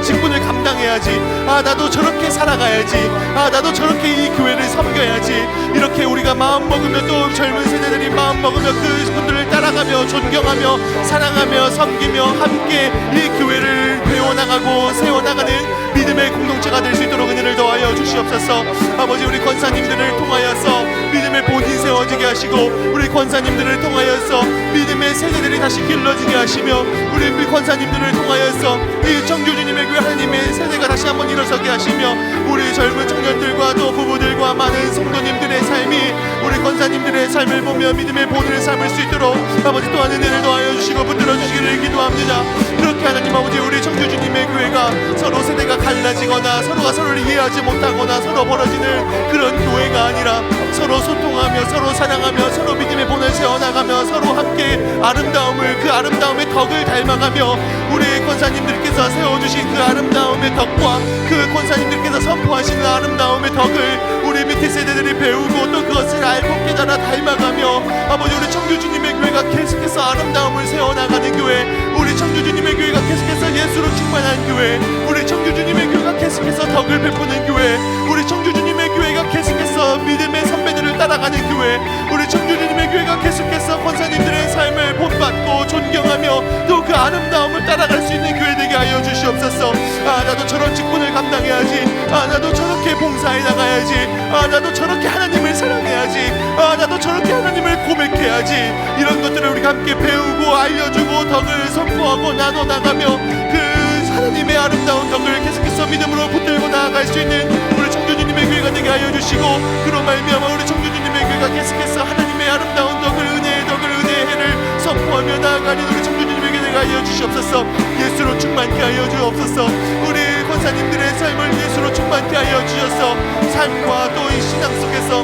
직분을 감당해야지, 나도 저렇게 살아가야지, 나도 저렇게 이 교회를 섬겨야지, 이렇게 우리가 마음먹으며 또 젊은 세대들이 마음먹으며 그 분들을 따라가며 존경하며 사랑하며 섬기며 함께 이 교회를 배워나가고 세워나가는 믿음의 공동체가 될 수 있도록 은혜를 더하여 주시옵소서. 아버지, 우리 권사님들을 통하여서 믿음의 본이 세워지게 하시고, 우리 권사님들을 통하여서 믿음의 세대들이 다시 길러지게 하시며, 우리 권사님들을 통하여서 이 청주주님의 교회 하나님의 세대가 다시 한번 일어서게 하시며, 우리 젊은 청년들과 또 부부들과 많은 성도님들의 삶이 우리 권사님들의 삶을 보며 믿음의 본을 삼을 수 있도록 아버지 또한 은혜를 더하여 주시고 붙들어 주시기를 기도합니다. 그렇게 하나님 아버지, 우리 청주주님의 교회가 서로 세대가 갈라지거나 서로가 서로를 이해하지 못하거나 서로 벌어지는 그런 교회가 아니라 서로 소통하며 서로 사랑하며 서로 믿음의 본을 세워나가며 서로 함께 아름다움을, 그 아름다움의 덕을 닮아가며, 우리 권사님들께서 세워주신 그 아름다움의 덕과 그 권사님들께서 선포하시는 아름다움의 덕을 우리 밑에 세대들이 배우고 또 그것을 알고 깨달아 닮아가며, 아버지, 우리 청주주님의 교회가 계속해서 아름다움을 세워나가는 교회, 우리 청주주님의 교회가 계속해서 예수로 충만한 교회, 우리 청주주님의 교회가 계속해서 덕을 베푸는 교회, 우리 청주주님의 교회가 계속해서 믿음의 선배들을 따라가는 교회, 우리 청주주님의 교회가 계속해서 권사님들의 삶을 본받고 존경하며 또 그 아름다움을 따라갈 수 있는 교회 되게 하여 주시옵소서. 나도 저런 직분을 감당해야지, 나도 저렇게 봉사해 나가야지, 나도 저렇게 하나님을 사랑해야지, 나도 저렇게 하나님을 고백해야지, 이런 것들을 우리가 함께 배우고 알려주고 덕을 선포하고 나눠 나가며 그 하나님의 아름다운 덕을 계속해서 믿음으로 붙들고 나아갈 수 있는 우리 청주주님의 교회가 되게 하여 주시고, 그로 말미암아 우리 청주주님의 교회가 계속해서 하나님의 아름다운 덕을, 은혜의 덕을, 은혜의 해를 선포하며 나아가는 우리 청주주님의 교회가 되게 하여 주시옵소서. 예수로 충만케 하여 주옵소서. 우리 권사님들의 삶을 예수로 충만케 하여 주셔서 삶과 또 이 신앙 속에서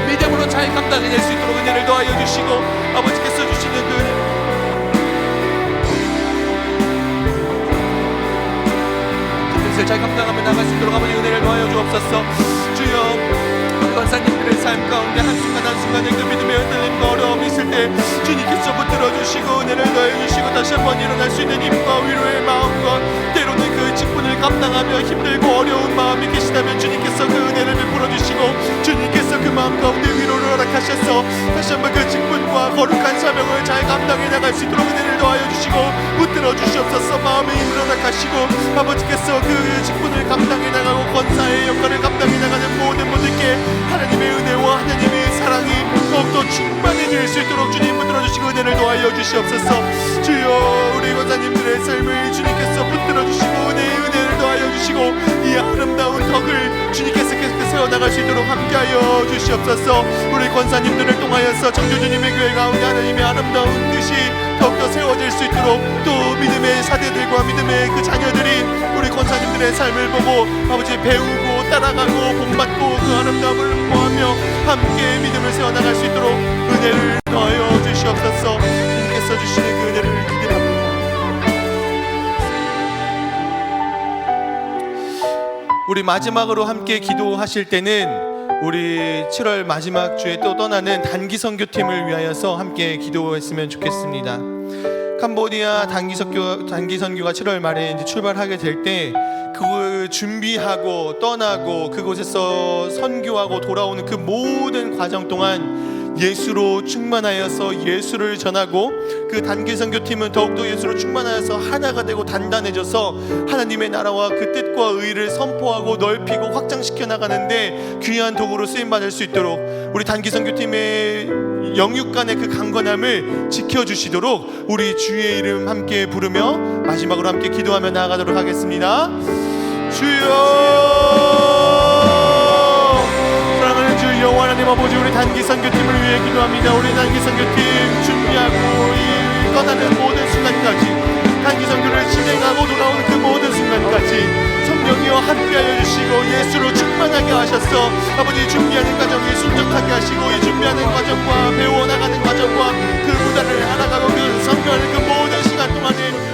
믿음으로 잘 감당해낼 수 있도록 은혜를 더하여 주시고, 아버지께서 주시는 그 잘 감당하며 나갈 수 있도록 아버지 은혜를 더하여 주옵소서. 주여, 권사님들의 삶 가운데 한순간 한순간의 그 믿음의 흔들림과 어려움이 있을 때 주님께서 붙들어 주시고 은혜를 더해 주시고 다시 한번 일어날 수 있는 힘과 위로의 마음과 때로는 그 직분을 감당하며 힘들고 어려운 마음이 계시다면 주님께서 그 은혜를 베풀어 주시고, 주님께서 그 마음 가운데 위로를 허락하셔서 다시 한번 그 직분과 거룩한 사명을 잘 감당해 나갈 수 있도록 은혜를 더하여 주시고 붙들어 주시옵소서. 마음의 힘을 허락하시고 아버지께서 그 직분을 감당해 나가고 권사의 역할을 감당해 나가는 모든 분들께 하나님의 은혜와 하나님의 사랑이 더욱더 충만해질 수 있도록 주님 붙들어 주시고 은혜를 더하여 주시옵소서. 주여, 우리 권사님들의 삶을 주님께서 붙들어 주시고 은혜를 더하여 주시고 이 아름다운 덕을 주님께서 계속 세워나갈 수 있도록 함께하여 주시옵소서. 우리 권사님들을 통하여서 청주주님의 교회 가운데 하나님의 아름다운 뜻이 더욱더 세워질 수 있도록, 또 믿음의 사대들과 믿음의 그 자녀들이 우리 권사님들의 삶을 보고 아버지 배우고 따라가고 본받고 그 아름다움을 보하며 함께 믿음을 세워나갈 수 있도록 은혜를 더하여 주시옵소서. 주님께서 주시는 그 은혜를 기대합니다. 우리 마지막으로 함께 기도하실 때는 우리 7월 마지막 주에 또 떠나는 단기 선교팀을 위하여서 함께 기도했으면 좋겠습니다. 캄보디아 단기 선교가 7월 말에 이제 출발하게 될 때 그걸 준비하고 떠나고 그곳에서 선교하고 돌아오는 그 모든 과정 동안 예수로 충만하여서 예수를 전하고, 그 단기 선교팀은 더욱더 예수로 충만하여서 하나가 되고 단단해져서 하나님의 나라와 그 뜻과 의를 선포하고 넓히고 확장시켜 나가는데 귀한 도구로 쓰임받을 수 있도록 우리 단기 선교팀의 영육 간의 그 강건함을 지켜주시도록 우리 주의 이름 함께 부르며 마지막으로 함께 기도하며 나아가도록 하겠습니다. 주여, 사랑하는 주 여호와 하나님 아버지, 우리 단기 선교팀을 위해 기도합니다. 우리 단기 선교팀 준비하고 이 떠나는 모든 순간까지, 단기 선교를 진행하고 돌아오는 그 모든 순간까지 성령이여 함께하여 주시고 예수로 충만하게 하셔서 아버지 준비하는 과정이 순적하게 하시고, 이 준비하는 과정과 배워나가는 과정과 그 무단을 알아가고 그 선교하는 그 모든 시간 동안에